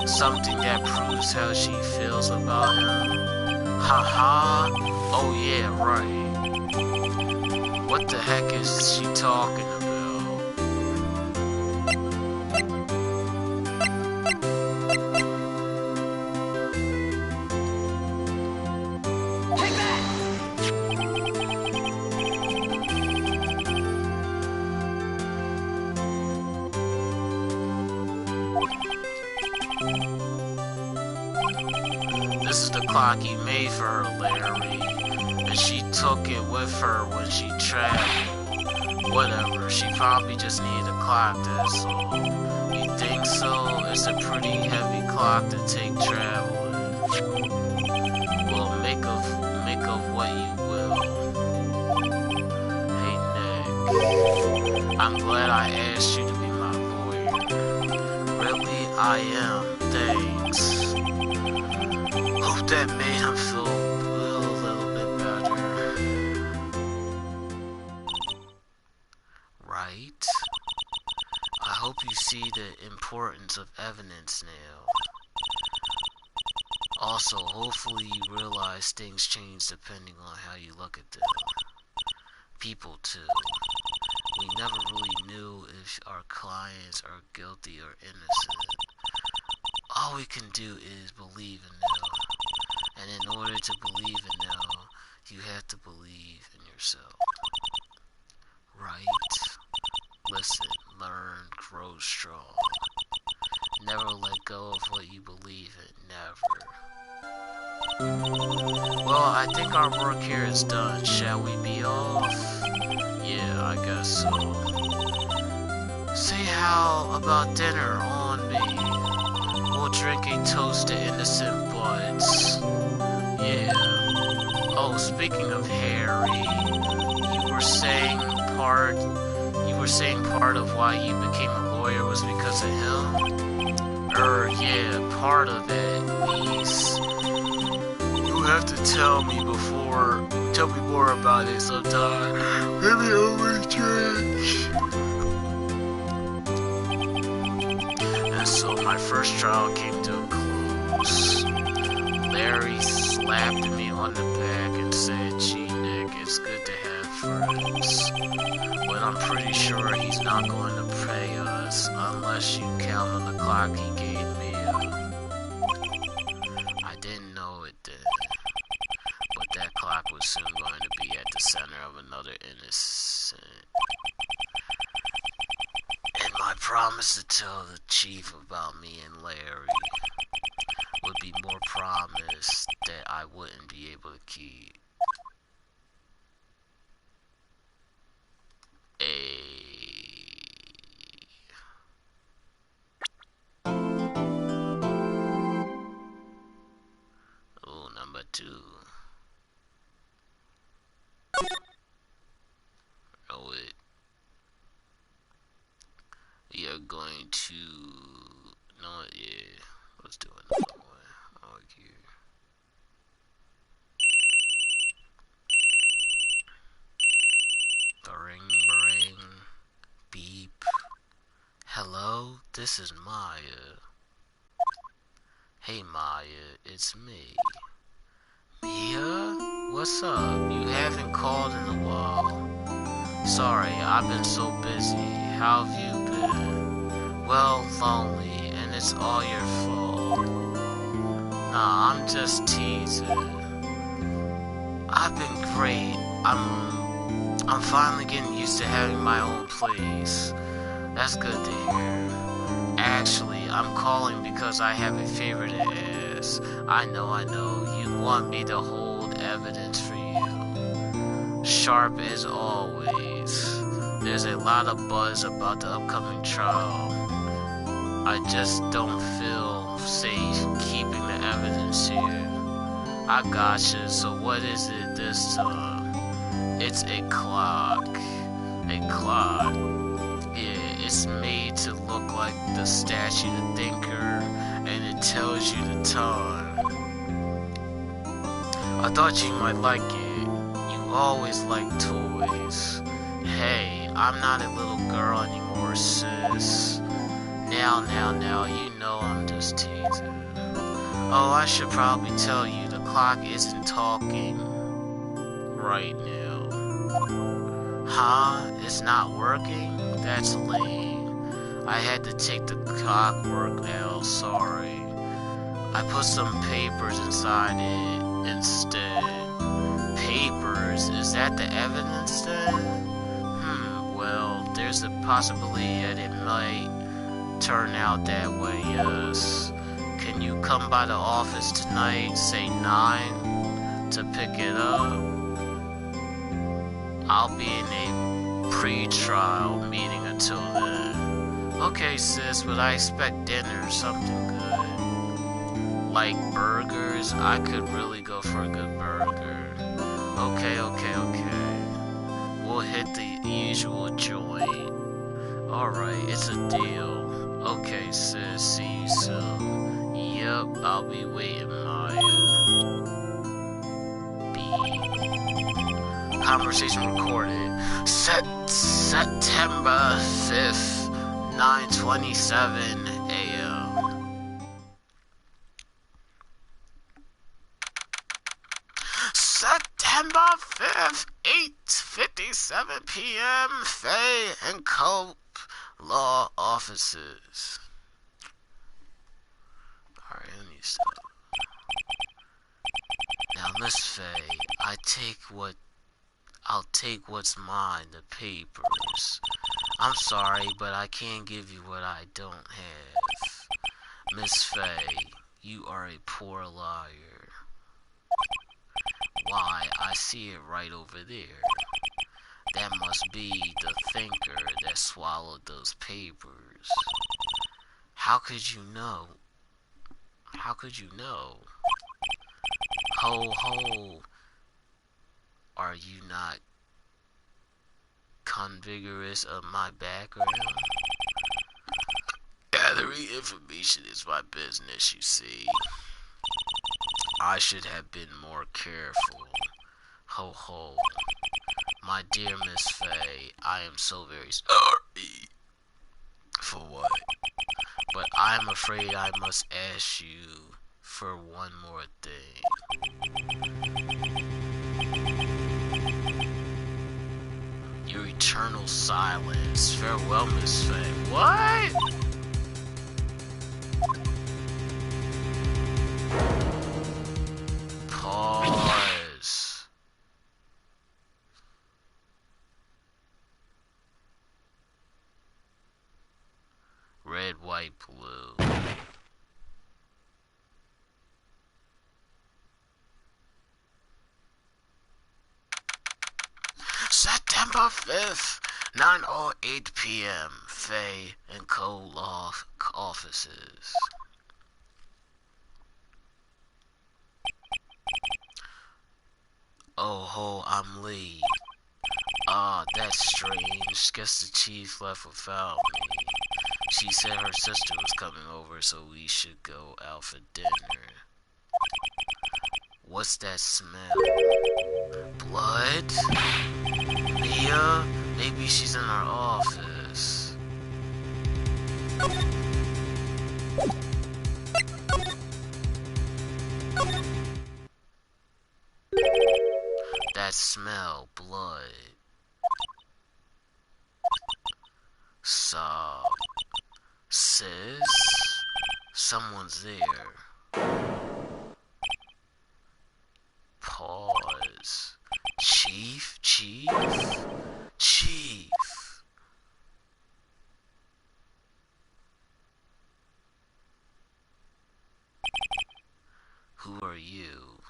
Something that proves how she feels about him? Haha. Oh yeah, right. What the heck is she talking about? Take that! This is the clock you made for her, Larry. And she took it with her when she traveled. Whatever, she probably just needed a clock, that's all. You think so? It's a pretty heavy clock to take traveling. Well, make of what you will. Hey, Nick. I'm glad I asked you to be my lawyer. Really, I am. Thanks. Hope that made him feel a little bit better. Right? I hope you see the importance of evidence now. Also, hopefully you realize things change depending on how you look at them. People too. We never really knew if our clients are guilty or innocent. All we can do is believe in them. And in order to believe in them, you have to believe in yourself. Right? Listen, learn, grow strong. Never let go of what you believe in, never. Well, I think our work here is done. Shall we be off? Yeah, I guess so. Say how about dinner on me? We'll drink a toast to innocent buds. Yeah. Oh, speaking of Harry, you were saying part of why you became a lawyer was because of him? Yeah, part of it. You have to tell me more about it sometime. Maybe over a drink. And so my first trial came to a close. Larry slapped me on the back and said, "Gee, Nick, it's good to have friends. But I'm pretty sure he's not going to pay us unless you count on the clock he gave me." I didn't know it then, but that clock was soon going to be at the center of another innocent. And my promise to tell the chief about me and Larry would be more promise that I wouldn't be able to keep. Oh, number 2. Oh, we are going to... No, yeah. Let's do another one. Argue. Bring. Beep. Hello, this is Maya. Hey Maya, it's me. Mia? What's up? You haven't called in a while. Sorry, I've been so busy. How have you been? Well, lonely, and it's all your fault. Nah, I'm just teasing. I've been great. I'm finally getting used to having my own place. That's good to hear. Actually, I'm calling because I have a favor to ask. I know. You want me to hold evidence for you. Sharp as always. There's a lot of buzz about the upcoming trial. I just don't feel safe keeping the evidence here. I gotcha, so what is it this time? It's a clock. A clock. Yeah, it's made to look like the statue of the thinker, and it tells you the time. I thought you might like it. You always like toys. Hey, I'm not a little girl anymore, sis. Now, you know I'm just teasing. Oh, I should probably tell you, the clock isn't talking right now. Huh? It's not working? That's lame. I had to take the clockwork now, sorry. I put some papers inside it instead. Papers? Is that the evidence then? Well, there's a possibility that it might turn out that way, yes. Can you come by the office tonight, say 9, to pick it up? I'll be in a pre-trial meeting until then. Okay, sis, but I expect dinner or something good. Like burgers? I could really go for a good burger. Okay. We'll hit the usual joint. Alright, it's a deal. Okay, sis, see you soon. Yep, I'll be waiting, Maya. Beep. Conversation recorded. September 5th, 9:27 a.m. September 5th, 8:57 p.m. Fay and Cope Law Offices. Alright, let me stop. Now, Miss Fay, I'll take what's mine, the papers. I'm sorry, but I can't give you what I don't have. Miss Fay, you are a poor liar. Why, I see it right over there. That must be the thinker that swallowed those papers. How could you know? How could you know? Ho ho. Are you not convigorous of my background? Gathering information is my business, you see. I should have been more careful. Ho ho. My dear Miss Fay, I am so very sorry. For what? But I'm afraid I must ask you for one more thing. Your eternal silence. Farewell, Miss Fay. What? Pause. Red, white, blue. September 5th, 9:08 p.m. Fay and Co. Law Offices. Oh ho, I'm late. Ah, that's strange. Guess the chief left without me. She said her sister was coming over, so we should go out for dinner. What's that smell? Blood? Mia? Maybe she's in our office. That smell, blood. Sob. Sis? Someone's there. Pause. Chief? Chief? Chief. Who are you?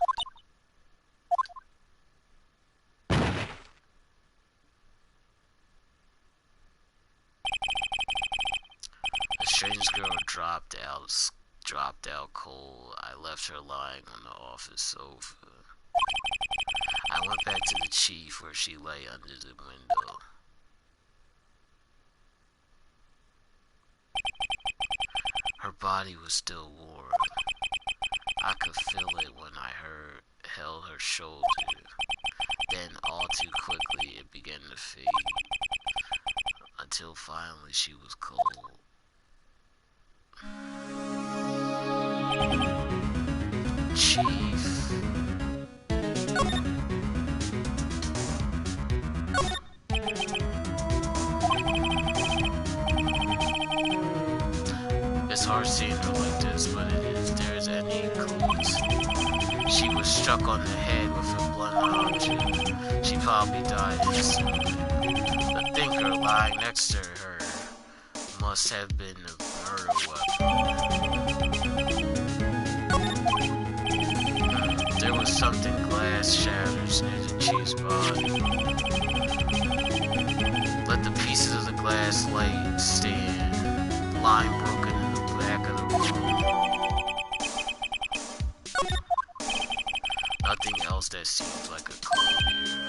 A strange girl dropped out cold. I left her lying on the office sofa. I went back to the chief where she lay under the window. Her body was still warm. I could feel it when I held her shoulder. Then all too quickly it began to fade. Until finally she was cold. Chief. It's hard seeing her like this, but if there's any clues, she was struck on the head with a blunt object. She probably died instantly. The thinker lying next to her must have been a murder weapon. There was something glass shatters near the chief's body. Let the pieces of the glass light stand, lying broken in the back of the room. Nothing else that seems like a clue here.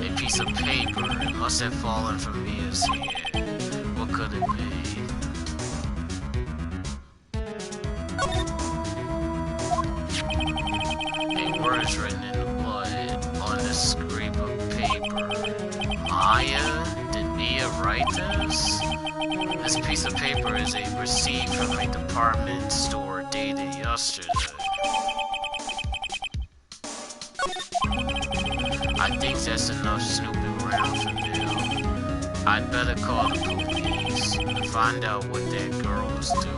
A piece of paper. It must have fallen from Mia's hand. What could it be? A word is written in the blood on this scrap of paper. write this? This piece of paper is a receipt from a department store dated yesterday. I think that's enough snooping around for now. I'd better call the police and find out what that girl was doing.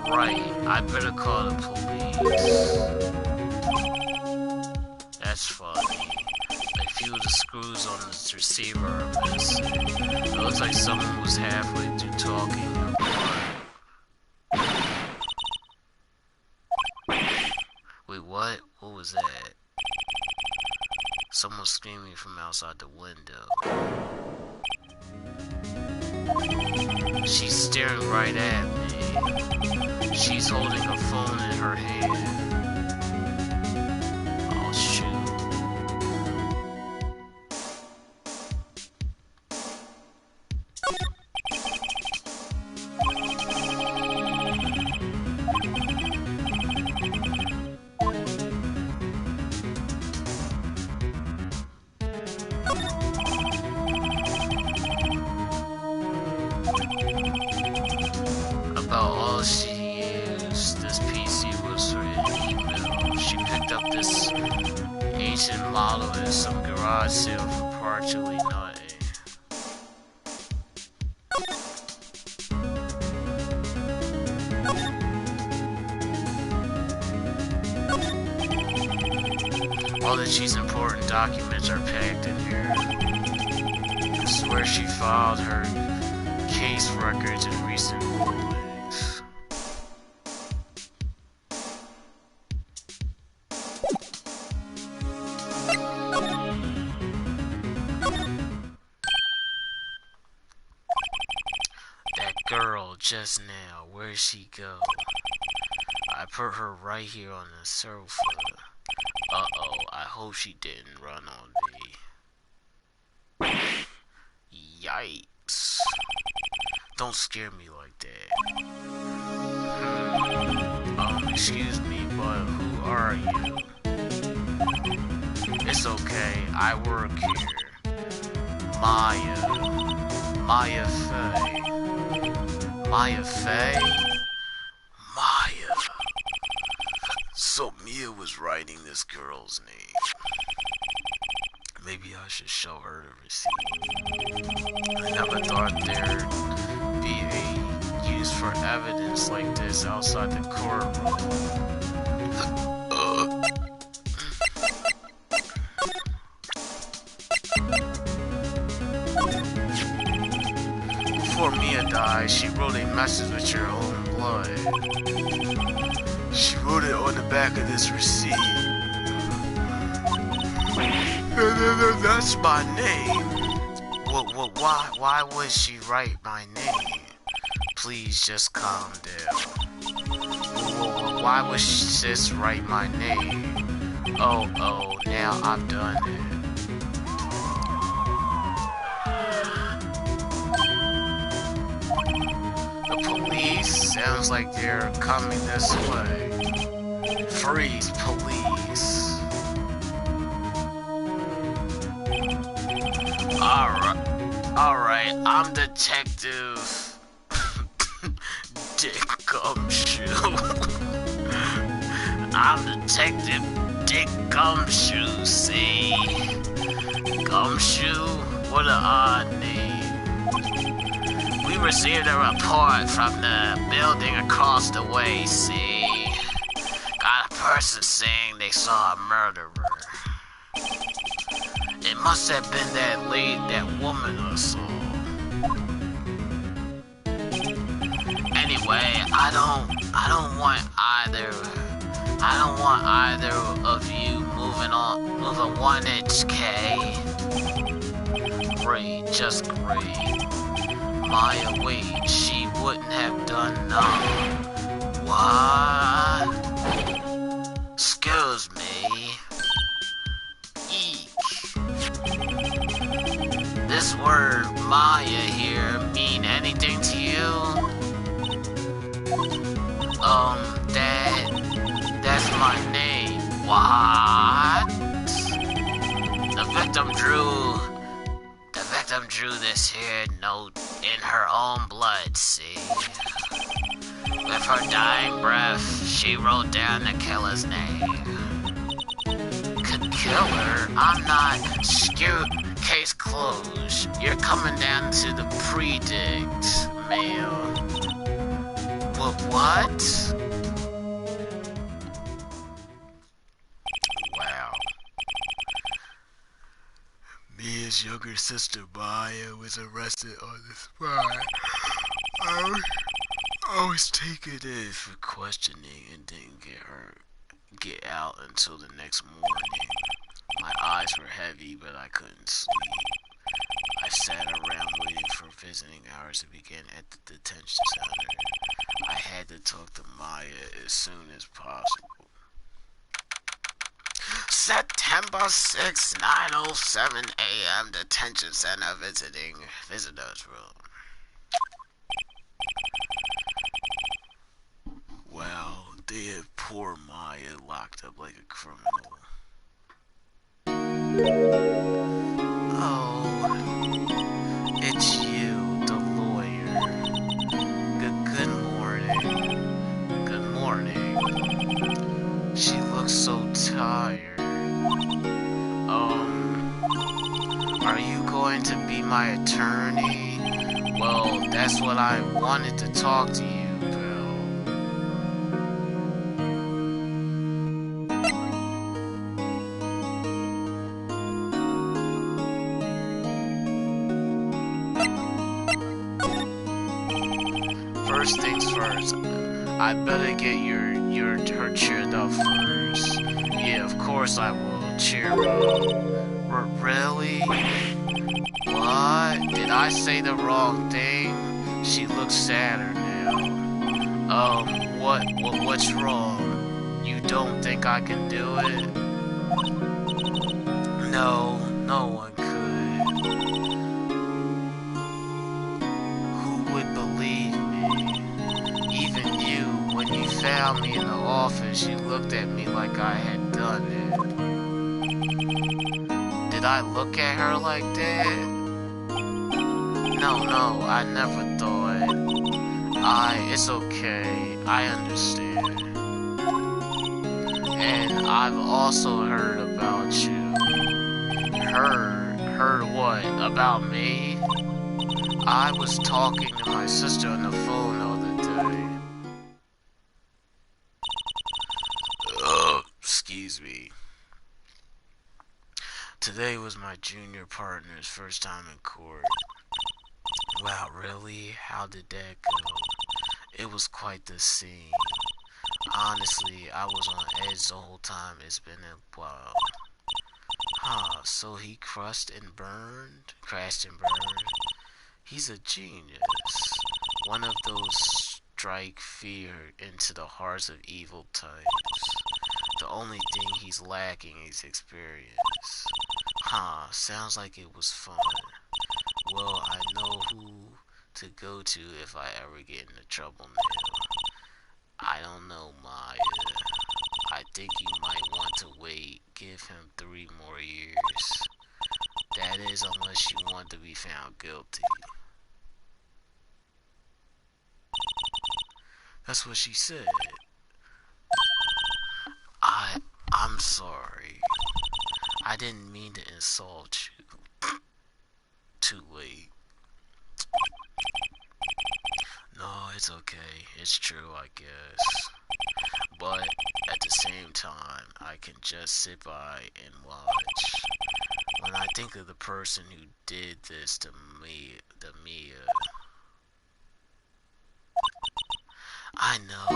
Right, I better call the police. That's funny. A few of the screws on this receiver are missing. It looks like someone was halfway through talking. Wait, what? What was that? Someone screaming from outside the window. She's staring right at me. She's holding a phone in her hand. Oh, shoot. About all she used this PC was for an email. She picked up this ancient model at some garage sale for partially nothing. All that she's important documents are packed in here. This is where she filed her case records and recent rulings. That girl just now, where'd she go? I put her right here on the sofa. Uh-oh, I hope she didn't run on me. Yikes. Don't scare me like that. Excuse me, but who are you? It's okay, I work here. Maya Fey. Maya Fey? Maya. So Mia was writing this girl's name. Maybe I should show her the receipt. I never thought there'd be a use for evidence like this outside the courtroom. Before Mia died, she wrote a message with her own blood. She wrote it on the back of this receipt. That's my name. Why would she write my name? Please just calm down. Why would she just write my name? Oh, now I've done it. The police? Sounds like they're coming this way. Freeze, police. Alright, I'm Detective Dick Gumshoe. I'm Detective Dick Gumshoe, see? Gumshoe? What an odd name. We received a report from the building across the way, see? Got a person saying they saw a murderer. It must have been that woman or so. Anyway, I don't want either of you moving moving on with a 1HK. Great, just great. Maya, wait, she wouldn't have done nothing. What? Excuse me. Eek. This word Maya here mean anything to you? That's my name. What? The victim drew this here note in her own blood, see? With her dying breath, she wrote down the killer's name. Killer? I'm not scared. Case closed. You're coming down to the predict, ma'am. What? Wow. Mia's younger sister Maya was arrested on the spot. I was taken in for questioning and didn't get out until the next morning. My eyes were heavy, but I couldn't sleep. I sat around waiting for visiting hours to begin at the detention center. I had to talk to Maya as soon as possible. September 6, 9:07 a.m. Detention center visiting visitors room. Well, they had poor Maya locked up like a criminal. Oh, it's you, the lawyer. Good morning. Good morning. She looks so tired. Are you going to be my attorney? Well, that's what I wanted to talk to you, Bill. First things first, I better get her cheered up first. Yeah, of course I will cheer up. Really? What? Did I say the wrong thing? She looks sadder now. What's wrong? You don't think I can do it? No, no one could. Who would believe me? Even you, when you found me in the office, you looked at me like I had done it. Did I look at her like that? No, I never thought. It's okay. I understand. And I've also heard about you. Heard what? About me? I was talking to my sister on the phone the other day. Excuse me. Today was my junior partner's first time in court. Wow, really? How did that go? It was quite the scene. Honestly, I was on edge the whole time. It's been a while. So he crashed and burned? He's a genius. One of those strike fear into the hearts of evil types. The only thing he's lacking is experience. Sounds like it was fun. Well, I know who to go to if I ever get into trouble now. I don't know, Maya. I think you might want to wait. Give him 3 more years. That is, unless you want to be found guilty. That's what she said. I'm sorry. I didn't mean to insult you. Too late. No, it's okay. It's true, I guess. But at the same time, I can just sit by and watch. When I think of the person who did this to me, Mia, I know.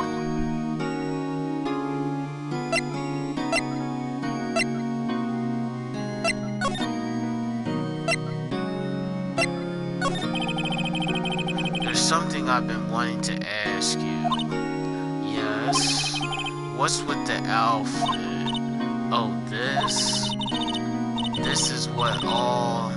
something I've been wanting to ask you. Yes? What's with the outfit? Oh, this? This is what all...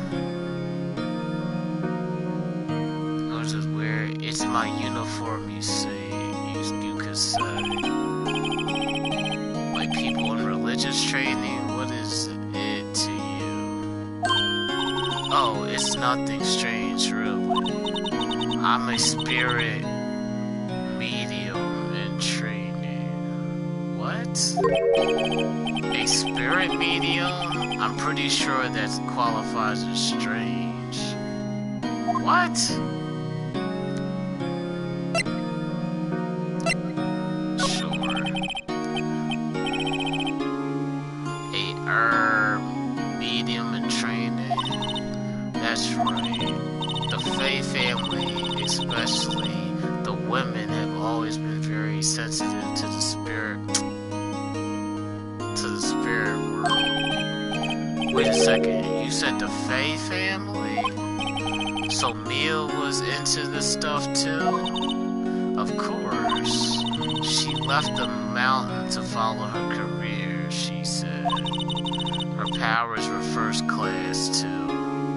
I'll just wear it. It's my uniform, you see. You could say. Like people in religious training, what is it to you? Oh, it's nothing strange, really. I'm a spirit medium in training. What? A spirit medium? I'm pretty sure that qualifies as strange. What? Sure. A medium in training? That's right. The Faye family, especially the women, have always been very sensitive to the spirit world. Wait a second, you said the Faye family? So Mia was into this stuff too? Of course. She left the mountain to follow her career, she said. Her powers were first class too.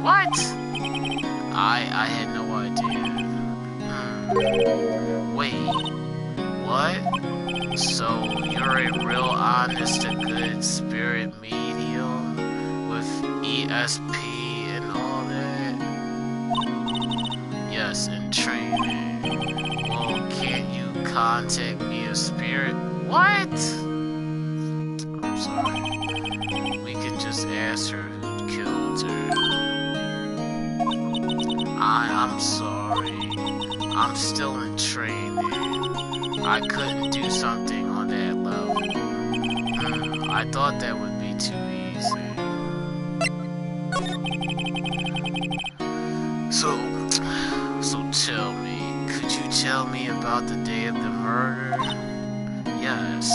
What? I had no idea. Wait, what? So you're a real honest to good spirit medium with ESP and all that? Yes, in training. Well, can't you contact me a spirit? What? I'm sorry. We can just ask her who killed her. I'm sorry. I'm still in training. I couldn't do something on that level. I thought that would be too easy. So tell me, could you tell me about the day of the murder? Yes.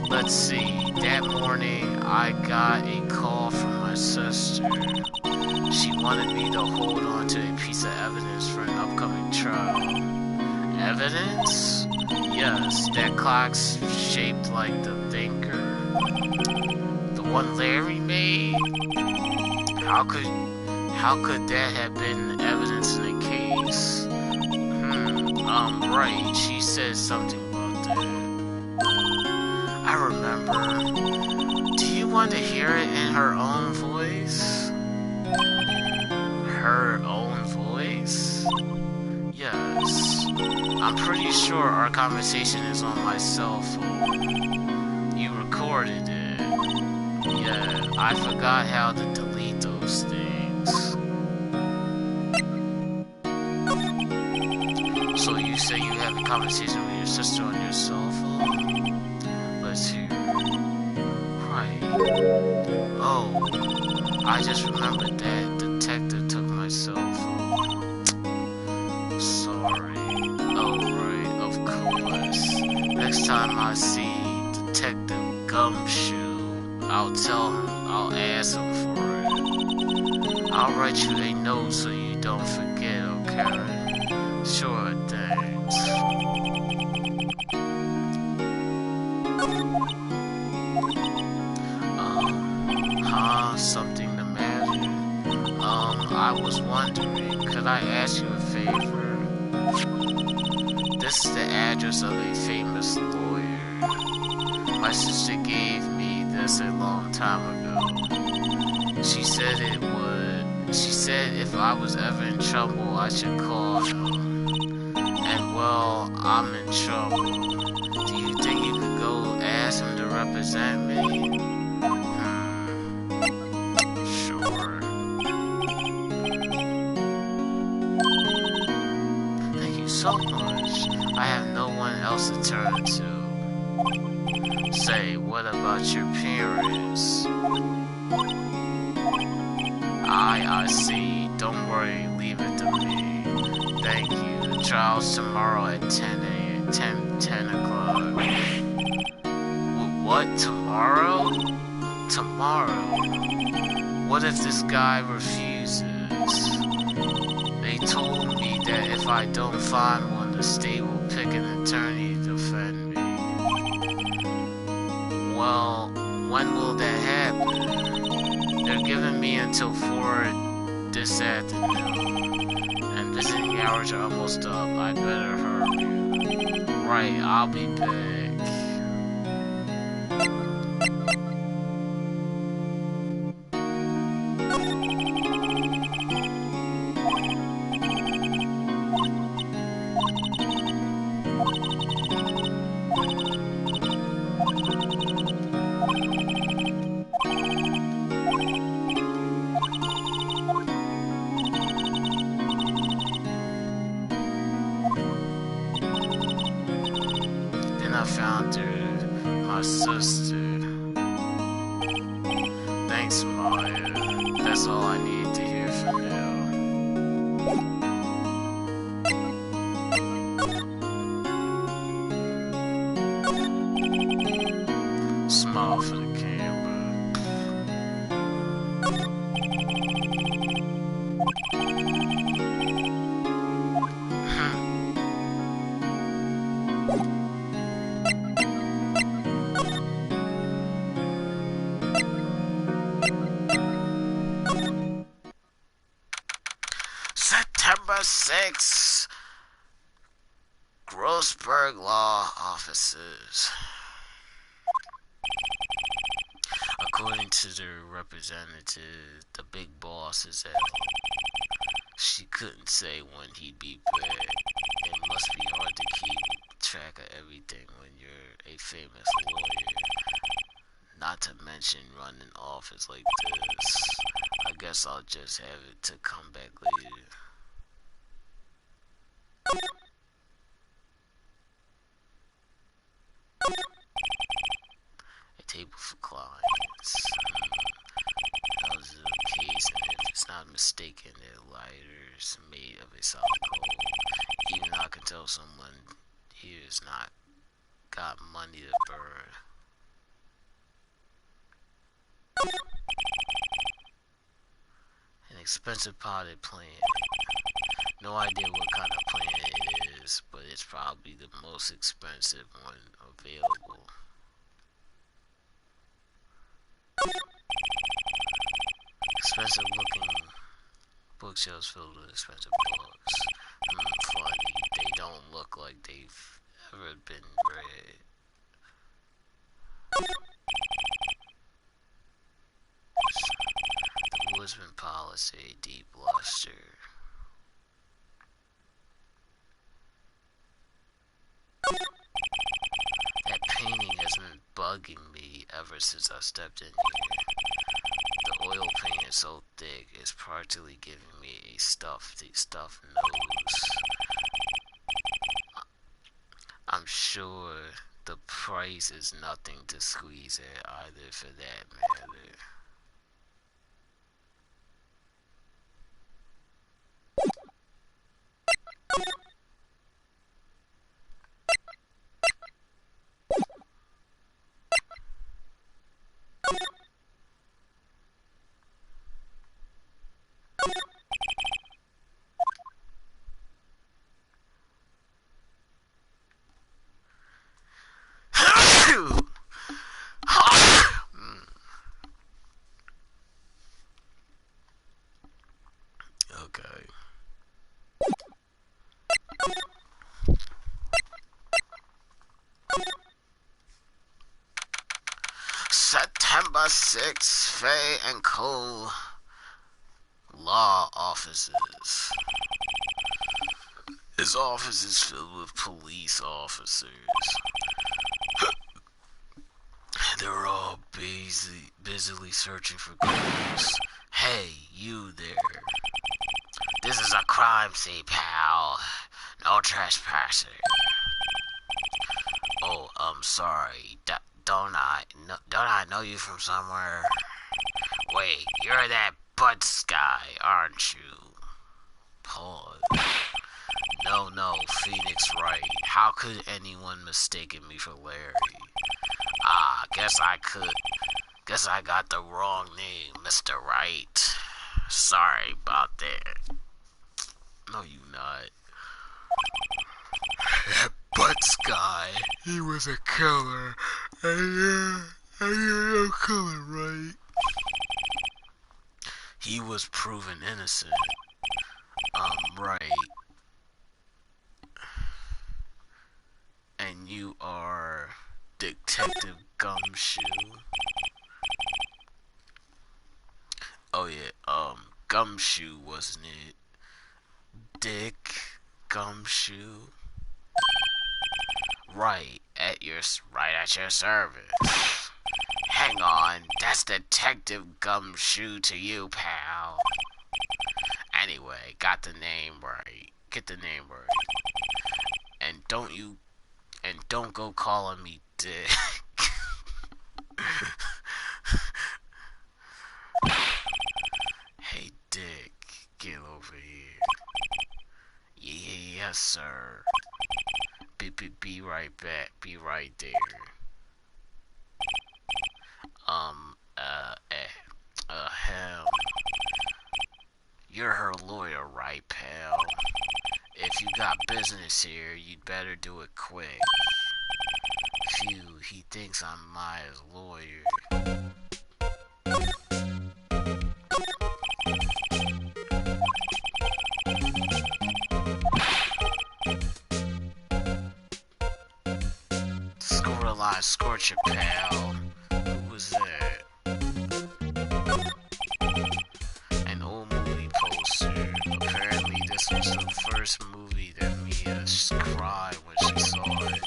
Let's see, that morning I got a call from my sister. She wanted me to hold on to a piece of evidence for an upcoming trial. Evidence? Yes, that clock's shaped like the thinker. The one Larry made? How could that have been evidence in a case? Right, she said something about that. I remember. Do you want to hear it in her own voice? Her own voice? Yes. I'm pretty sure our conversation is on my cell phone. You recorded it. Yeah, I forgot how to delete those things. So you say you have a conversation with your sister on your cell phone? Let's hear it. Right. Oh, I just remembered that detective took my cell phone. Sorry. Oh, right, of course. Next time I see Detective Gumshoe, I'll ask him for it. I'll write you a note so you don't forget, okay? Sure, thanks. Something the matter? I was wondering, could I ask you a favor? This is the address of a famous lawyer. My sister gave me this a long time ago. She said if I was ever in trouble, I should call him. And well, I'm in trouble. Do you think you could go ask him to represent me? Sure. Thank you so much. I have no one else to turn to. Say, what about your parents? I see. Don't worry, leave it to me. Thank you. The trial's tomorrow at 10 o'clock. What, tomorrow? Tomorrow? What if this guy refuses? They told me that if if I don't find one, the state will pick an attorney to defend me. Well, when will that happen? They're giving me until 4 this afternoon, and visiting hours are almost up. I better hurry. Right, I'll be back. I found her, my sister. Thanks, Maya. That's all I need to hear for now. Smile for the camera. September 6th, Grossberg Law Offices. According to the representative, the big boss is out. She couldn't say when he'd be back. It must be hard to keep track of everything when you're a famous lawyer. Not to mention running an office like this. I guess I'll just have it to come back later. A table for clients. How's the case, and if it's not mistaken, they're lighters made of a solid gold. Even I can tell someone here has not got money to burn. An expensive potted plant. No idea what kind of plant it is, but it's probably the most expensive one available. Expensive looking bookshelves filled with expensive books. Funny, they don't look like they've ever been read. The wood's been polished to a deep luster. That painting has been bugging me ever since I stepped in here. The oil paint is so thick, it's practically giving me a stuffed nose. I'm sure the price is nothing to squeeze at either, for that matter. Okay. September 6th, Faye and Co. Law Offices. His office is filled with police officers. They're all busily searching for clues. Hey, you there. This is a crime scene, pal. No trespassing. Oh, I'm sorry. Don't I know you from somewhere? Wait, you're that Butts guy, aren't you? Pause. No, Phoenix Wright. How could anyone mistaken me for Larry? Guess I got the wrong name, Mr. Wright. Sorry about that. No, you not. That Butts guy, he was a killer. And you know killer, right? He was proven innocent. Right. And you are Detective Gumshoe. Oh yeah, Gumshoe, wasn't it? Dick Gumshoe. Right at your service. Hang on, that's Detective Gumshoe to you, pal. Anyway, got the name right. Get the name right. And don't go calling me Dick. Hey Dick, get over here. Yeah, yes sir. Be right back. Be right there. Hell. You're her lawyer, right, pal? If you got business here, you'd better do it quick. Phew, he thinks I'm Maya's lawyer. Score a line, scorch your pal. Who was that? An old movie poster. Apparently this was the first movie that Mia cried when she saw it.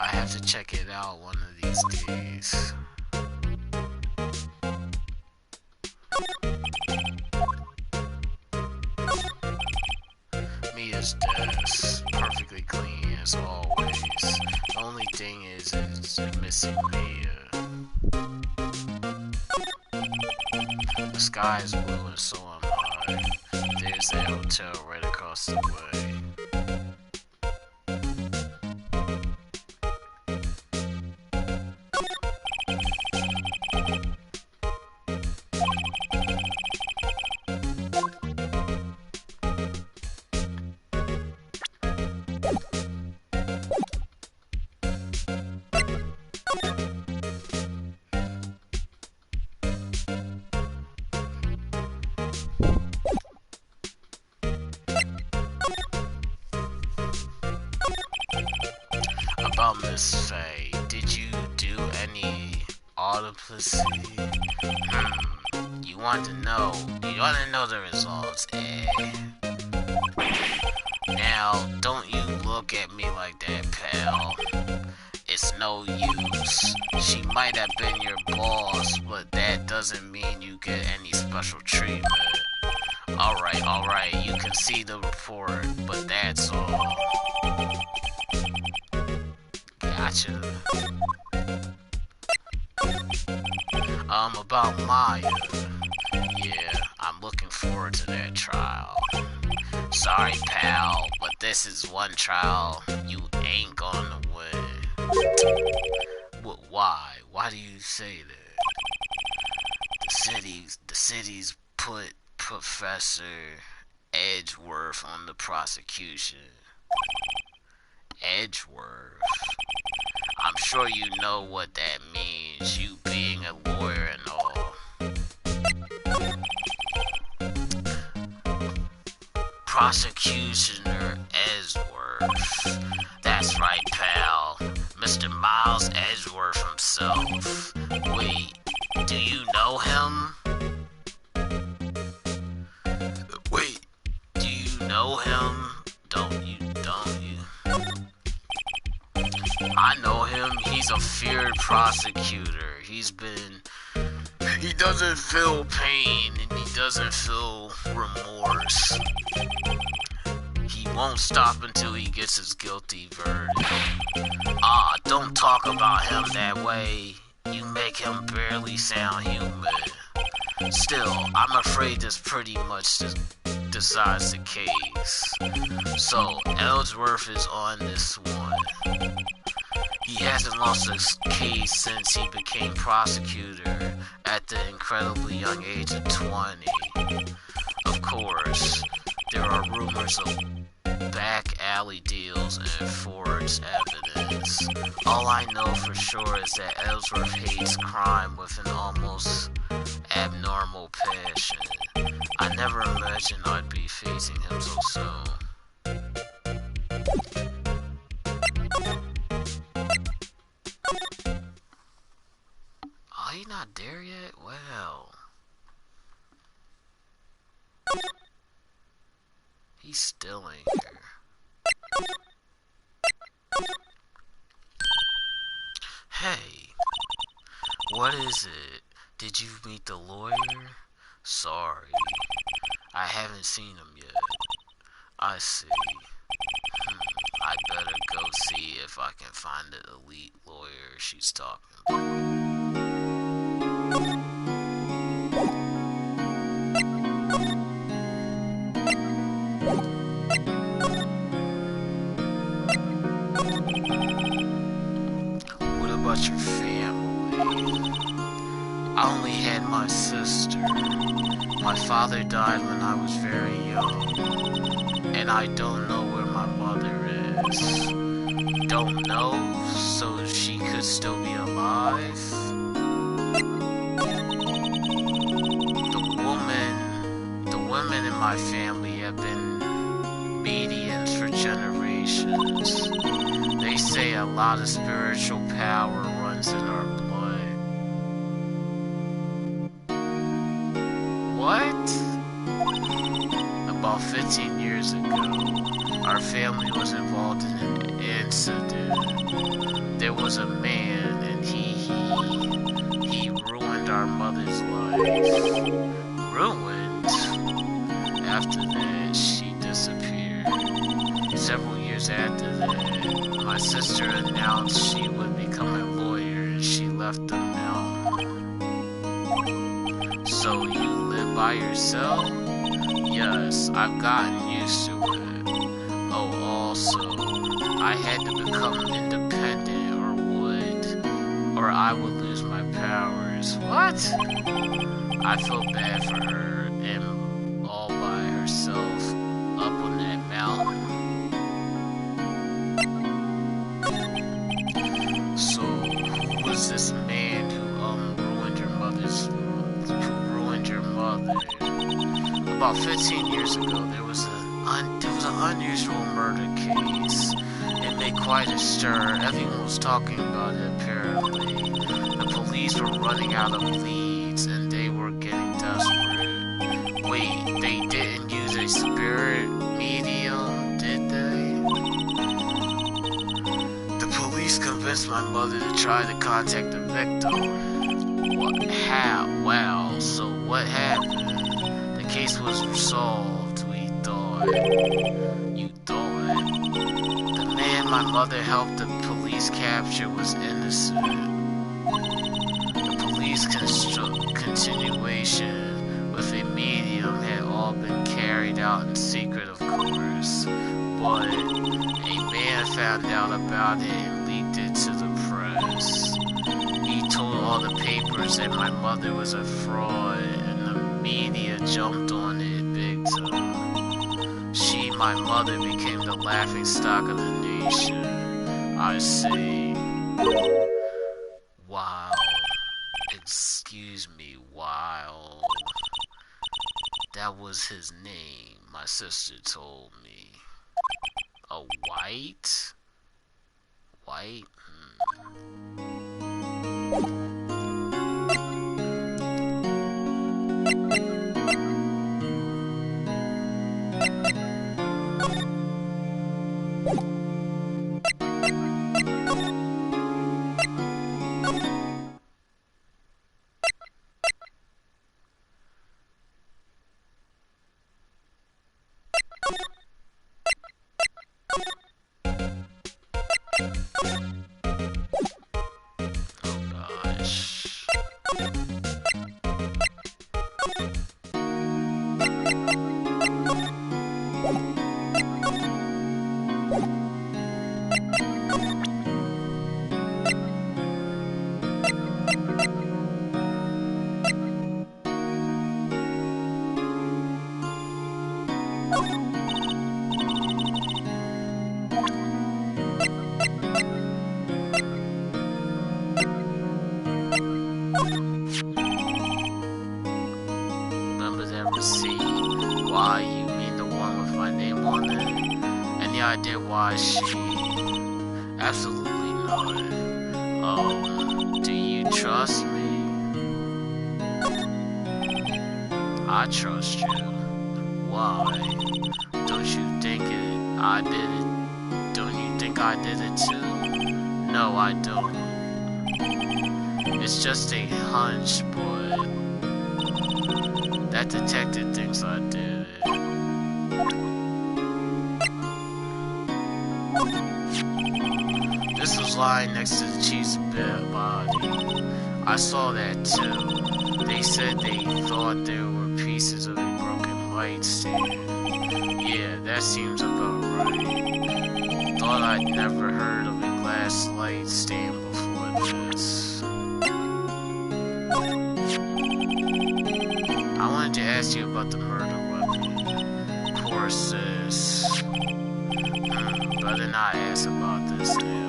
I have to check it out one of these days. Mia's desk, perfectly clean as always. The only thing is it's missing Mia. The sky is blue and so am I. There's that hotel right across the way. About Miss Faye, did you do any autopsy? You want to know the results, eh? Now, don't you look at me like that, pal. It's no use. She might have been your boss, but that doesn't mean you get any special treatment. Alright, you can see the report, but that's all. Gotcha. About Maya. Yeah, I'm looking forward to that trial. Sorry, pal, but this is one trial you ain't gonna win. Why? Why do you say that? The city's put Professor Edgeworth on the prosecution. Edgeworth? I'm sure you know what that means, you being a lawyer and all. Prosecutioner Edgeworth. That's right, pal. Mr. Miles Edgeworth himself. Wait, do you know him? Wait, do you know him? Don't you? I know him. He's a feared prosecutor. He doesn't feel pain and he doesn't feel remorse. He won't stop until he gets his guilty verdict. Don't talk about him that way. You make him barely sound human. Still, I'm afraid this pretty much decides the case. So, Ellsworth is on this one. He hasn't lost a case since he became prosecutor at the incredibly young age of 20. Of course, there are rumors of back alley deals and forged evidence. All I know for sure is that Ellsworth hates crime with an almost abnormal passion. I never imagined I'd be facing him so soon. Oh, he not there yet? Well, he's still in here. Hey, what is it? Did you meet the lawyer? Sorry, I haven't seen him yet. I see. I better go see if I can find the elite lawyer she's talking about. What about your family? I only had my sister. My father died when I was very young, and I don't know where my mother is. Don't know, so she could still be alive? The women in my family have been mediums for generations. They say a lot of spiritual power runs in our blood. What? About 15 years ago, our family was involved in an incident. There was a man and he ruined our mother's life. Ruined? After that, she disappeared. Several years after that, my sister announced she would become a lawyer and she left the mountain. So you live by yourself? Yes, I've gotten used to it. Oh, also, I had to become independent or I would lose my powers. What? I feel bad for her and all by herself up on that mountain. So, who was this man who ruined your mother? About 15 years ago, there was an unusual murder case. It made quite a stir. Everyone was talking about it, apparently. The police were running out of leads, and they were getting desperate. Wait, they didn't use a spirit medium, did they? The police convinced my mother to try to contact the victim. What? How? Wow, so what happened? The case was resolved, we thought. You thought? The man my mother helped the police capture was innocent. The police continuation with a medium had all been carried out in secret, of course. But a man found out about it and leaked it to the press. He told all the papers that my mother was a fraud, and the media jumped on it big time. My mother became the laughingstock of the nation. I see. Wow. Excuse me, wow. That was his name, my sister told me. A White? White? Why, you mean the one with my name on it? Any idea why she... Absolutely not. Do you trust me? I trust you. Why? Don't you think I did it? Don't you think I did it too? No, I don't. It's just a hunch, but that detective thinks I did it. This was lying next to the chief's body. I saw that too. They said they thought there were pieces of a broken light stand. Yeah, that seems about right. Thought I'd never heard of a glass light stand before this. I wanted to ask you about the murder weapon. Poor sis. Better not ask about this now.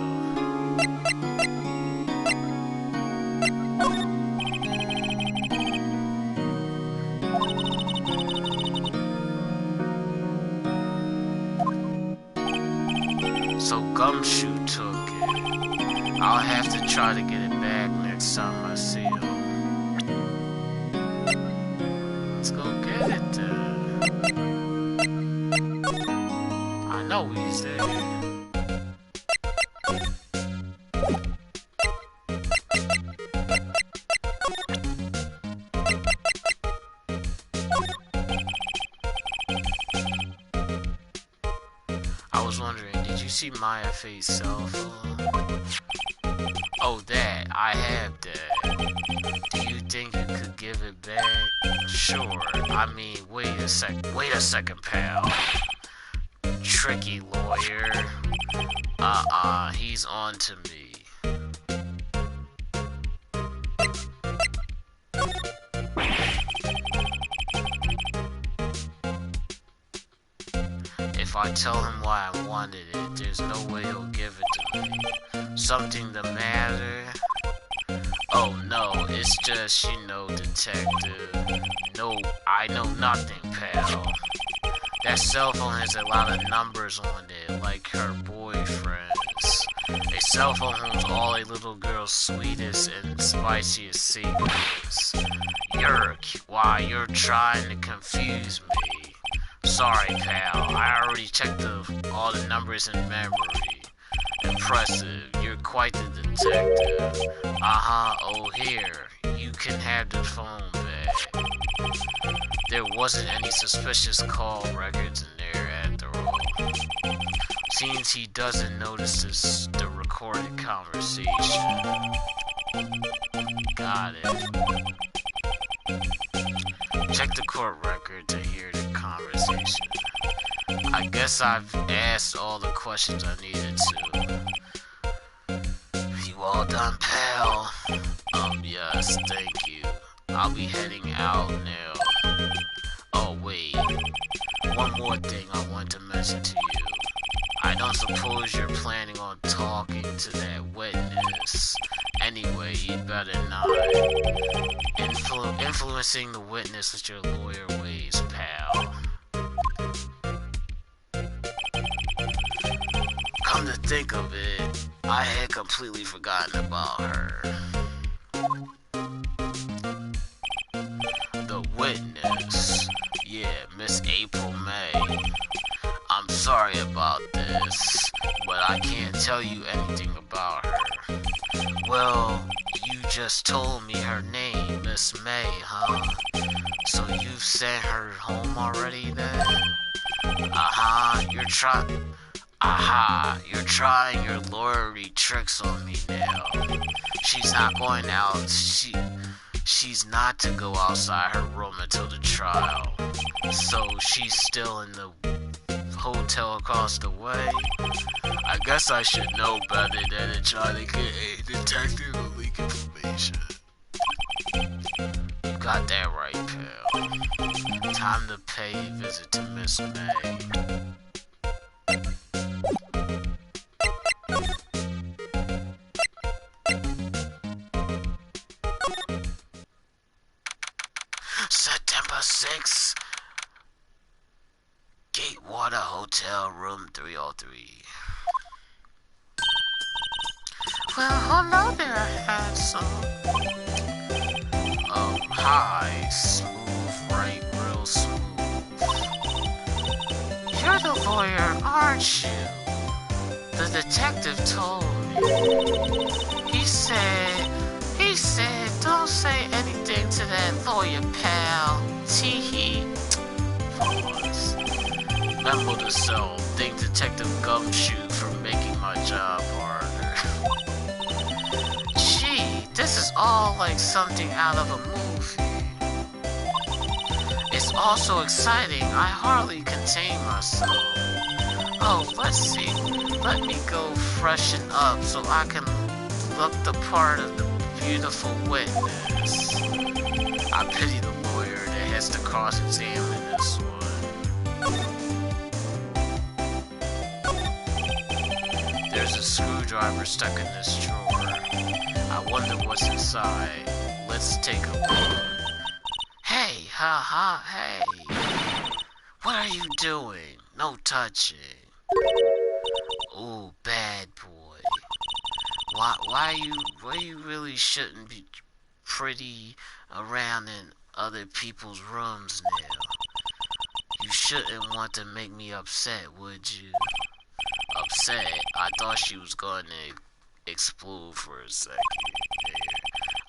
So Gumshoe took it. I'll have to try to get it back next time I see him. Let's go get it then. I know he's there. I was wondering, did you see Maya Faye's cell phone? Oh, that. I have that. Do you think you could give it back? Sure. I mean, wait a second, pal. Tricky lawyer. He's on to me. If I tell him why I wanted it, there's no way he'll give it to me. Something the matter? Oh no, it's just, detective. No, I know nothing, pal. That cell phone has a lot of numbers on it, like her boyfriend's. A cell phone holds all a little girl's sweetest and spiciest secrets. Yerk, why, you're trying to confuse me. Sorry, pal. I already checked all the numbers in memory. Impressive. You're quite the detective. Oh, here. You can have the phone back. There wasn't any suspicious call records in there after all. Seems he doesn't notice the recorded conversation. Got it. Check the court record to hear the conversation. I guess I've asked all the questions I needed to. You all done, pal? Yes, thank you. I'll be heading out now. Oh, wait. One more thing I want to mention to you. I don't suppose you're planning on talking to that witness. Anyway, you'd better not. Influencing the witness with your lawyer ways, pal. Come to think of it, I had completely forgotten about her. The witness. Yeah, Miss April May. I'm sorry about this, but I can't tell you anything about her. Well, you just told me her name, Miss May, huh? So you've sent her home already then? You're trying your lawyery tricks on me now. She's not going out. She's not to go outside her room until the trial. So she's still in the hotel across the way. I guess I should know better than to try to get a detective to leak information. You got that right, pal. Time to pay a visit to Miss May. September 6th. Water Hotel Room 303. Well, hello there, handsome. Hi, smooth, right, real smooth. You're the lawyer, aren't you? The detective told me. He said, don't say anything to that lawyer, pal. Tee-hee. Pause. Memo to self. Thank Detective Gumshoe for making my job harder. Gee, this is all like something out of a movie. It's all so exciting, I hardly contain myself. Oh, let's see. Let me go freshen up so I can look the part of the beautiful witness. I pity the lawyer that has to cross-examine this one. There's a screwdriver stuck in this drawer. I wonder what's inside. Let's take a look. Hey, hey. What are you doing? No touching. Ooh, bad boy. Why you really shouldn't be pretty around in other people's rooms now? You shouldn't want to make me upset, would you? Upset? I thought she was going to explode for a second there.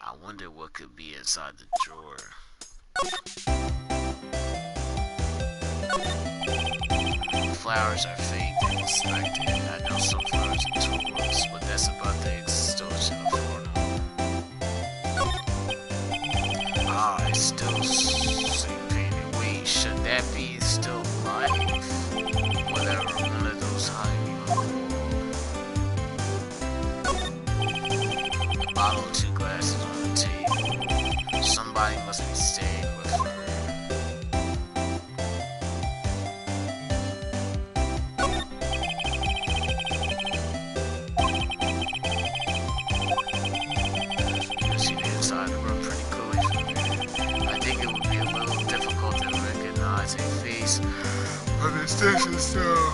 I wonder what could be inside the drawer. Flowers are fake and expected. I know some flowers are tools, but that's about the extortion of Florida. I still see painted. Wait, should that be still life? Whatever, one of those hiding on the wall. A bottle and 2 glasses on the table. Somebody must be staying with her. Station cell.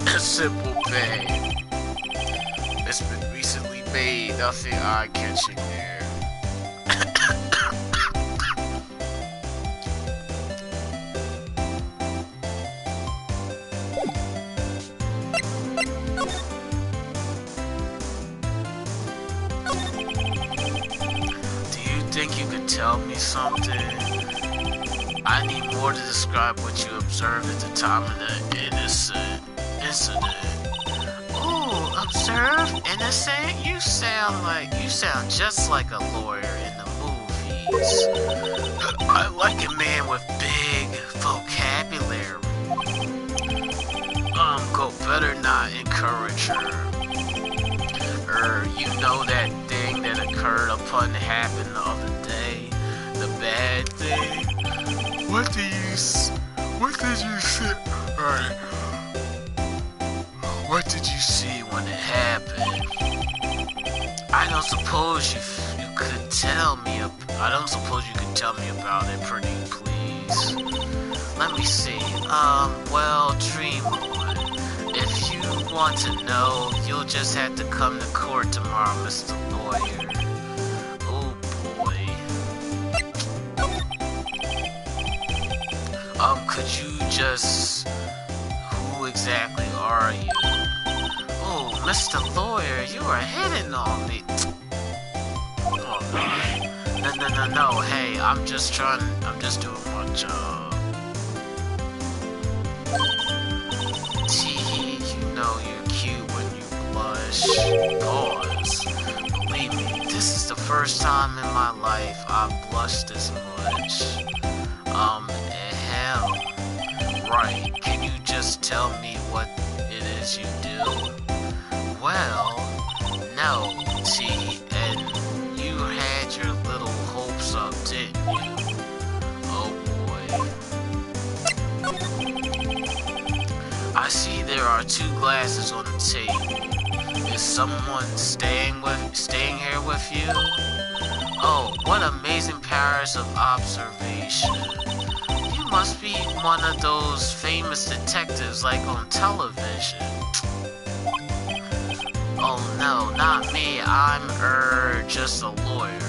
A simple bag. It's been recently made. Nothing eye-catching there. Do you think you could tell me something? I need more to describe what you observed at the time of the incident. Ooh, observe? Innocent? You sound just like a lawyer in the movies. I like a man with big vocabulary. Go better not encourage her. You know that thing that occurred upon happened the other day? The bad thing? What did you see? Alright. What did you see when it happened? I don't suppose you could tell me. I don't suppose you could tell me about it, pretty please. Let me see. Well, dream on. If you want to know, you'll just have to come to court tomorrow, Mr. Lawyer. Could you just... Who exactly are you? Oh, Mr. Lawyer, you are hitting on me. Oh, no, hey, I'm just doing my job. Tee, you know you're cute when you blush. Pause. Believe me, this is the first time in my life I've blushed this much. Right, can you just tell me what it is you do? Well, no, T, and you had your little hopes up, didn't you? Oh boy. I see there are 2 glasses on the table. Is someone staying here with you? Oh, what amazing powers of observation. You must be one of those famous detectives like on television. Oh no, not me. I'm, just a lawyer.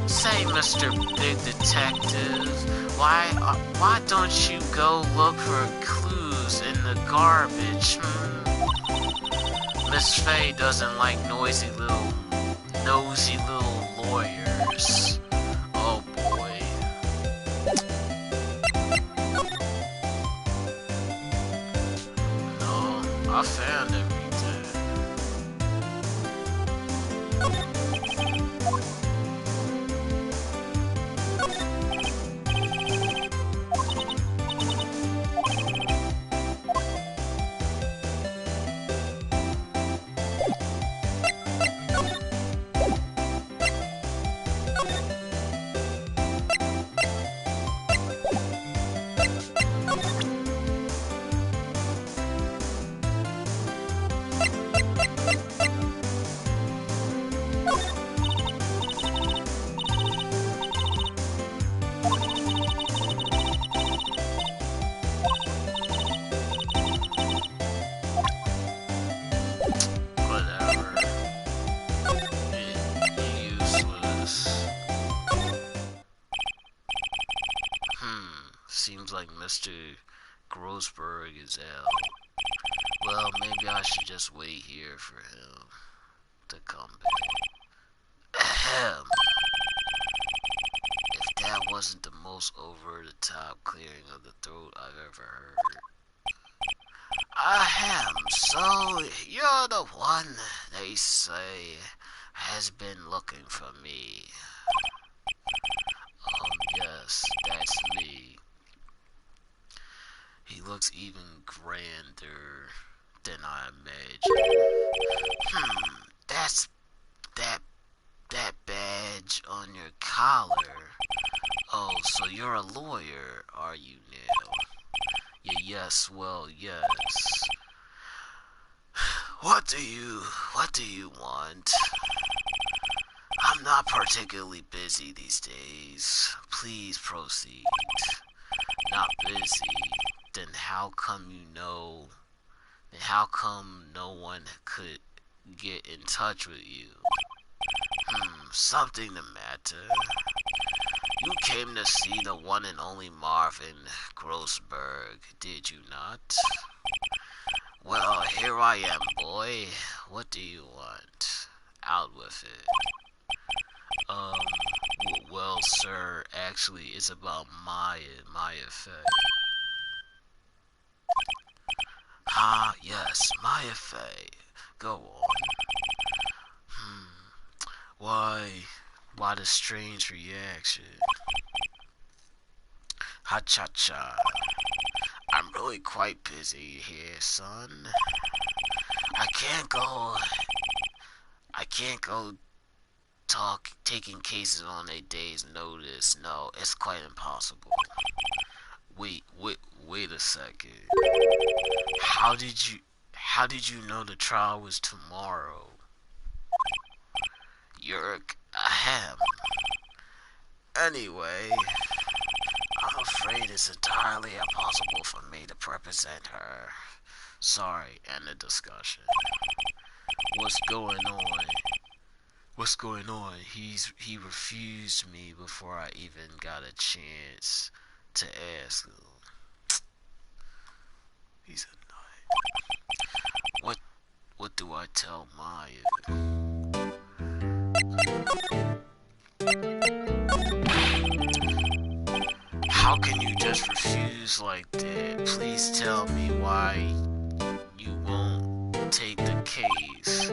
Say, Mr. Big Detective, why don't you go look for clues in the garbage, Miss Faye doesn't like nosy little lawyers. Oh boy. No, I found everything. Seems like Mr. Grossberg is out. Well, maybe I should just wait here for him to come back. Ahem. If that wasn't the most over-the-top clearing of the throat I've ever heard. Ahem. So, you're the one they say has been looking for me. Yes, that's me. He looks even grander than I imagined. That's that badge on your collar. Oh, so you're a lawyer, are you now? Yes, well, yes. What do you want? I'm not particularly busy these days. Please proceed. Not busy? Then how come no one could get in touch with you? Something the matter. You came to see the one and only Marvin Grossberg, did you not? Well, here I am, boy. What do you want? Out with it. Well, sir, actually, it's about Maya Faye. Yes, Maya Faye. Go on. Why the strange reaction? Ha-cha-cha. I'm really quite busy here, son. I can't go taking cases on a day's notice. No, it's quite impossible. Wait a second. How did you know the trial was tomorrow? You're ahem. Anyway, I'm afraid it's entirely impossible for me to represent her. Sorry, end the discussion. What's going on? He refused me before I even got a chance to ask him. He's a nut. What do I tell Maya? How can you just refuse like that? Please tell me why you won't take the case.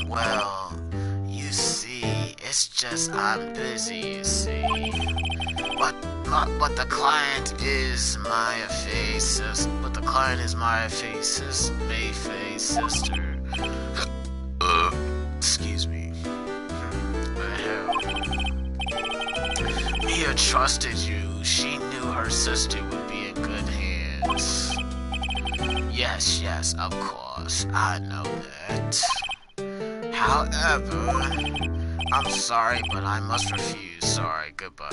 Well, you see, it's just I'm busy, you see. But the client is Maya Faye's sister. Mayfaye's sister. Excuse me. Mia trusted you. She knew her sister would be in good hands. Yes, of course. I know that. However, I'm sorry, but I must refuse. Sorry, goodbye.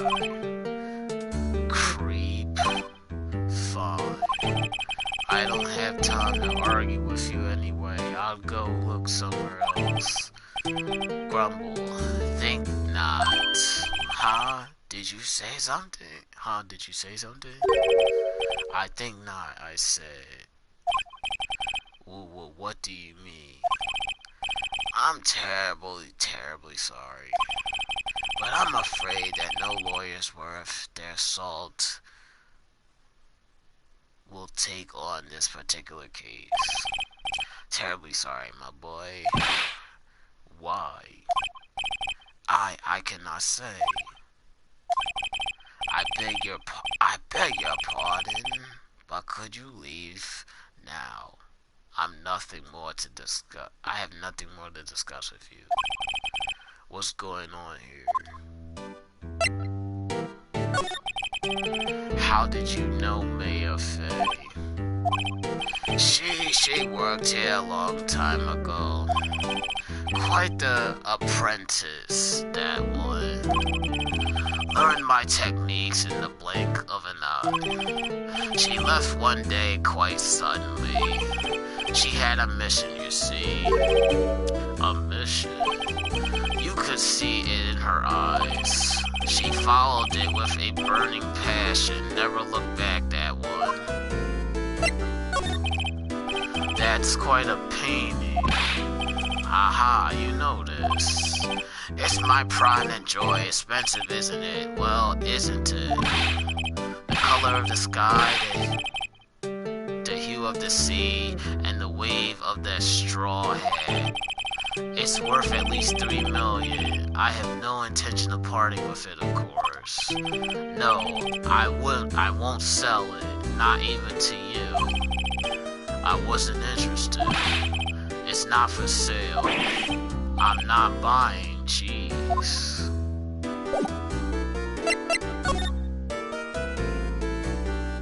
Creep. Fine. I don't have time to argue with you anyway. I'll go look somewhere else. Grumble. Think not. Huh? Did you say something? Did you say something? I think not, I said. What do you mean? I'm terribly sorry. But I'm afraid that no lawyer's worth their salt will take on this particular case. Terribly sorry, my boy. Why? I cannot say. I beg your pardon, but could you leave now? I have nothing more to discuss with you. What's going on here? How did you know Mayor Faye? She worked here a long time ago. Quite the apprentice, that one. Learned my techniques in the blink of an eye. She left one day quite suddenly. She had a mission, you see. A mission? You could see it in her eyes. She followed it with a burning passion, never looked back, that one. That's quite a painting. Aha, you know this. It's my pride and joy, expensive, isn't it? Well, isn't it? The color of the sky, the hue of the sea, and the wave of that straw hat. It's worth at least 3 million. I have no intention of parting with it, of course. No, I won't sell it, not even to you. I wasn't interested. It's not for sale. I'm not buying cheese.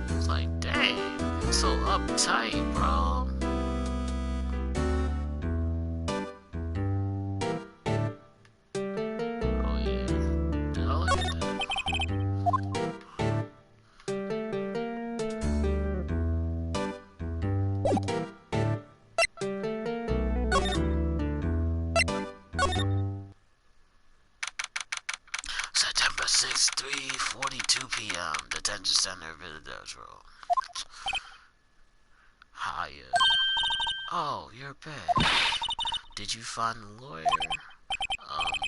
It's like, dang, it's so uptight, bro. Oh yeah, now look at that. September 6th, 3:42 p.m. Detention Center, Village Road. Hiya. Oh, you're back. Did you find the lawyer?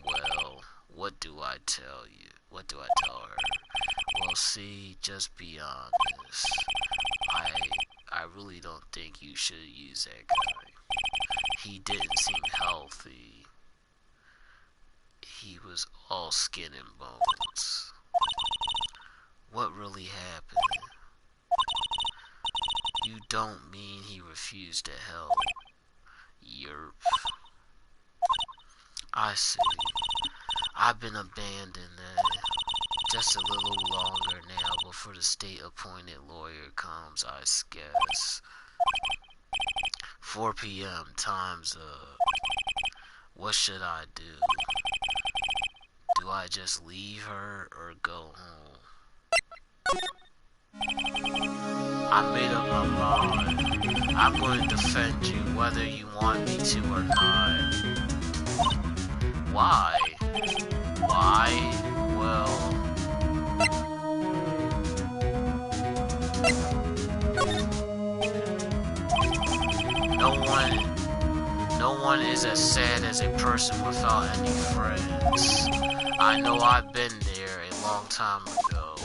Well, what do I tell you? What do I tell her? Well, see, just be honest. I really don't think you should use that guy. He didn't seem healthy. He was all skin and bones. What really happened? You don't mean he refused to help? Yerp. I see. I've been abandoned then. Just a little longer now before the state-appointed lawyer comes, I guess. 4 p.m. Time's up. What should I do? Do I just leave her or go home? I made up my mind. I'm going to defend you whether you want me to or not. Why? Why? Well... No one is as sad as a person without any friends. I know I've been there a long time ago.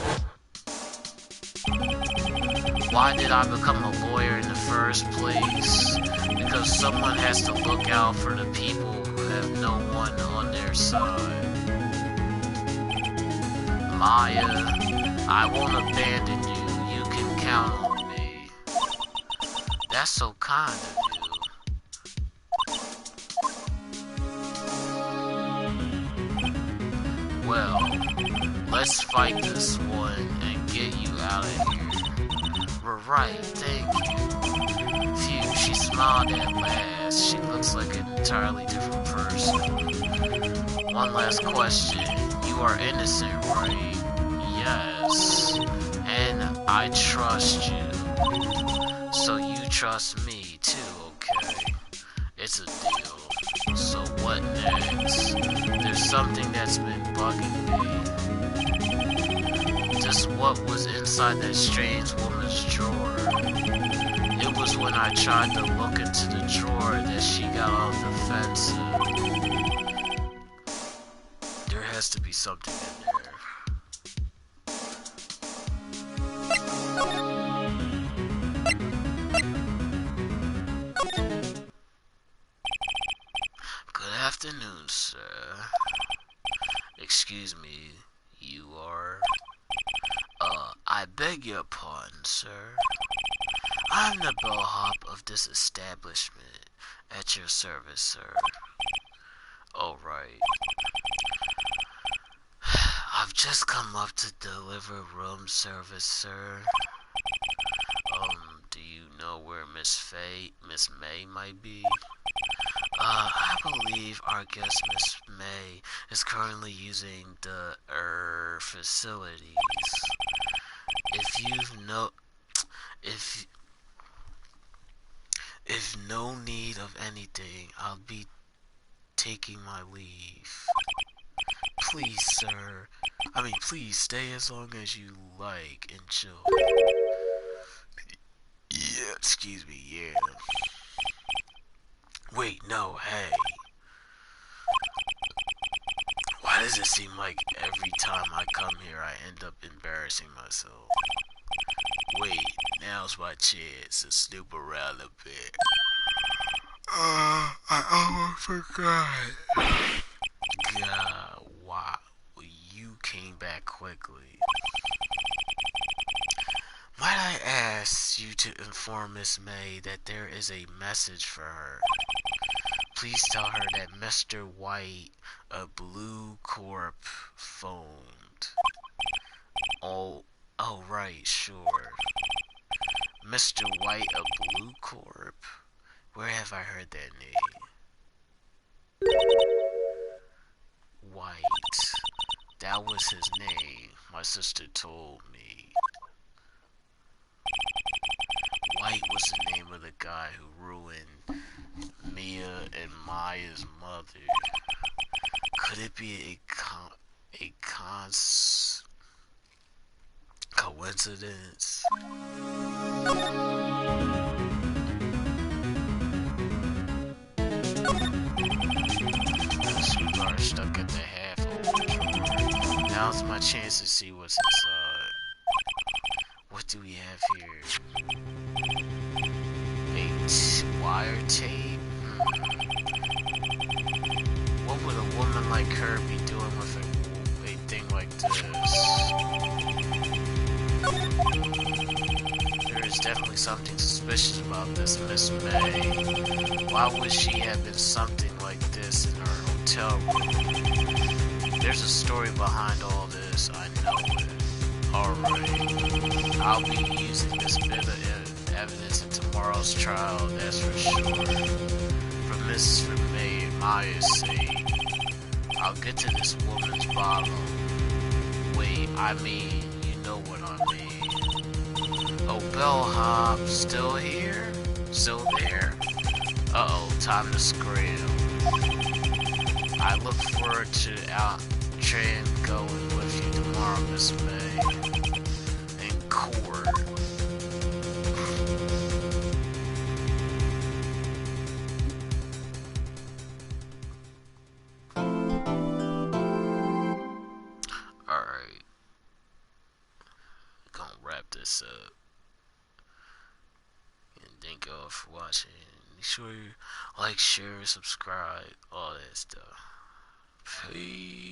Why did I become a lawyer in the first place? Because someone has to look out for the people who have no one on their side. Maya, I won't abandon you. You can count on me. That's so kind of you. Well, let's fight this one and get you out of here. Right, thank you. Phew, she smiled at last. She looks like an entirely different person. One last question. You are innocent, right? Yes. And I trust you. So you trust me too, okay? It's a deal. So what next? There's something that's been bugging me. Just what was inside that strange woman's drawer? It was when I tried to look into the drawer that she got all defensive. There has to be something in there. Good afternoon, sir. Excuse me, you are? I beg your pardon, sir. I'm the bellhop of this establishment. At your service, sir. Alright. I've just come up to deliver room service, sir. Do you know where Miss May might be? I believe our guest, Miss May, is currently using the, facilities. If you've no, if, if no need of anything, I'll be taking my leave. Please, sir. Please stay as long as you like and chill. Yeah, excuse me, yeah. Wait, no, hey. Why does it seem like every time I come here I end up embarrassing myself? Wait, now's my chance to snoop around a bit. I almost forgot. God, wow. You came back quickly. Might I ask you to inform Miss May that there is a message for her? Please tell her that Mr. White, a Blue Corp, phoned. Oh, right, sure. Mr. White, a Blue Corp? Where have I heard that name? White. That was his name, my sister told me. White was the name of the guy who ruined Mia and Maya's mother. Could it be a coincidence? The cigar stuck at the half open drawer. Now's my chance to see what's inside. What do we have here? A wire tape? What would a woman like her be doing with a thing like this? There is definitely something suspicious about this Miss May. Why would she have been something like this in her hotel room? There's a story behind all this, I know it. Alright, I'll be using this bit of evidence in tomorrow's trial, that's for sure. For Miss Maya's sake, I'll get to this woman's bottom. Wait, you know what I mean. Oh, bellhop, still here? Still there? Uh-oh, time to scram. I look forward to train going with you tomorrow, Miss May. In court. Alright. Gonna wrap this up. And thank y'all for watching. Make sure you like, share, subscribe, all that stuff. Peace.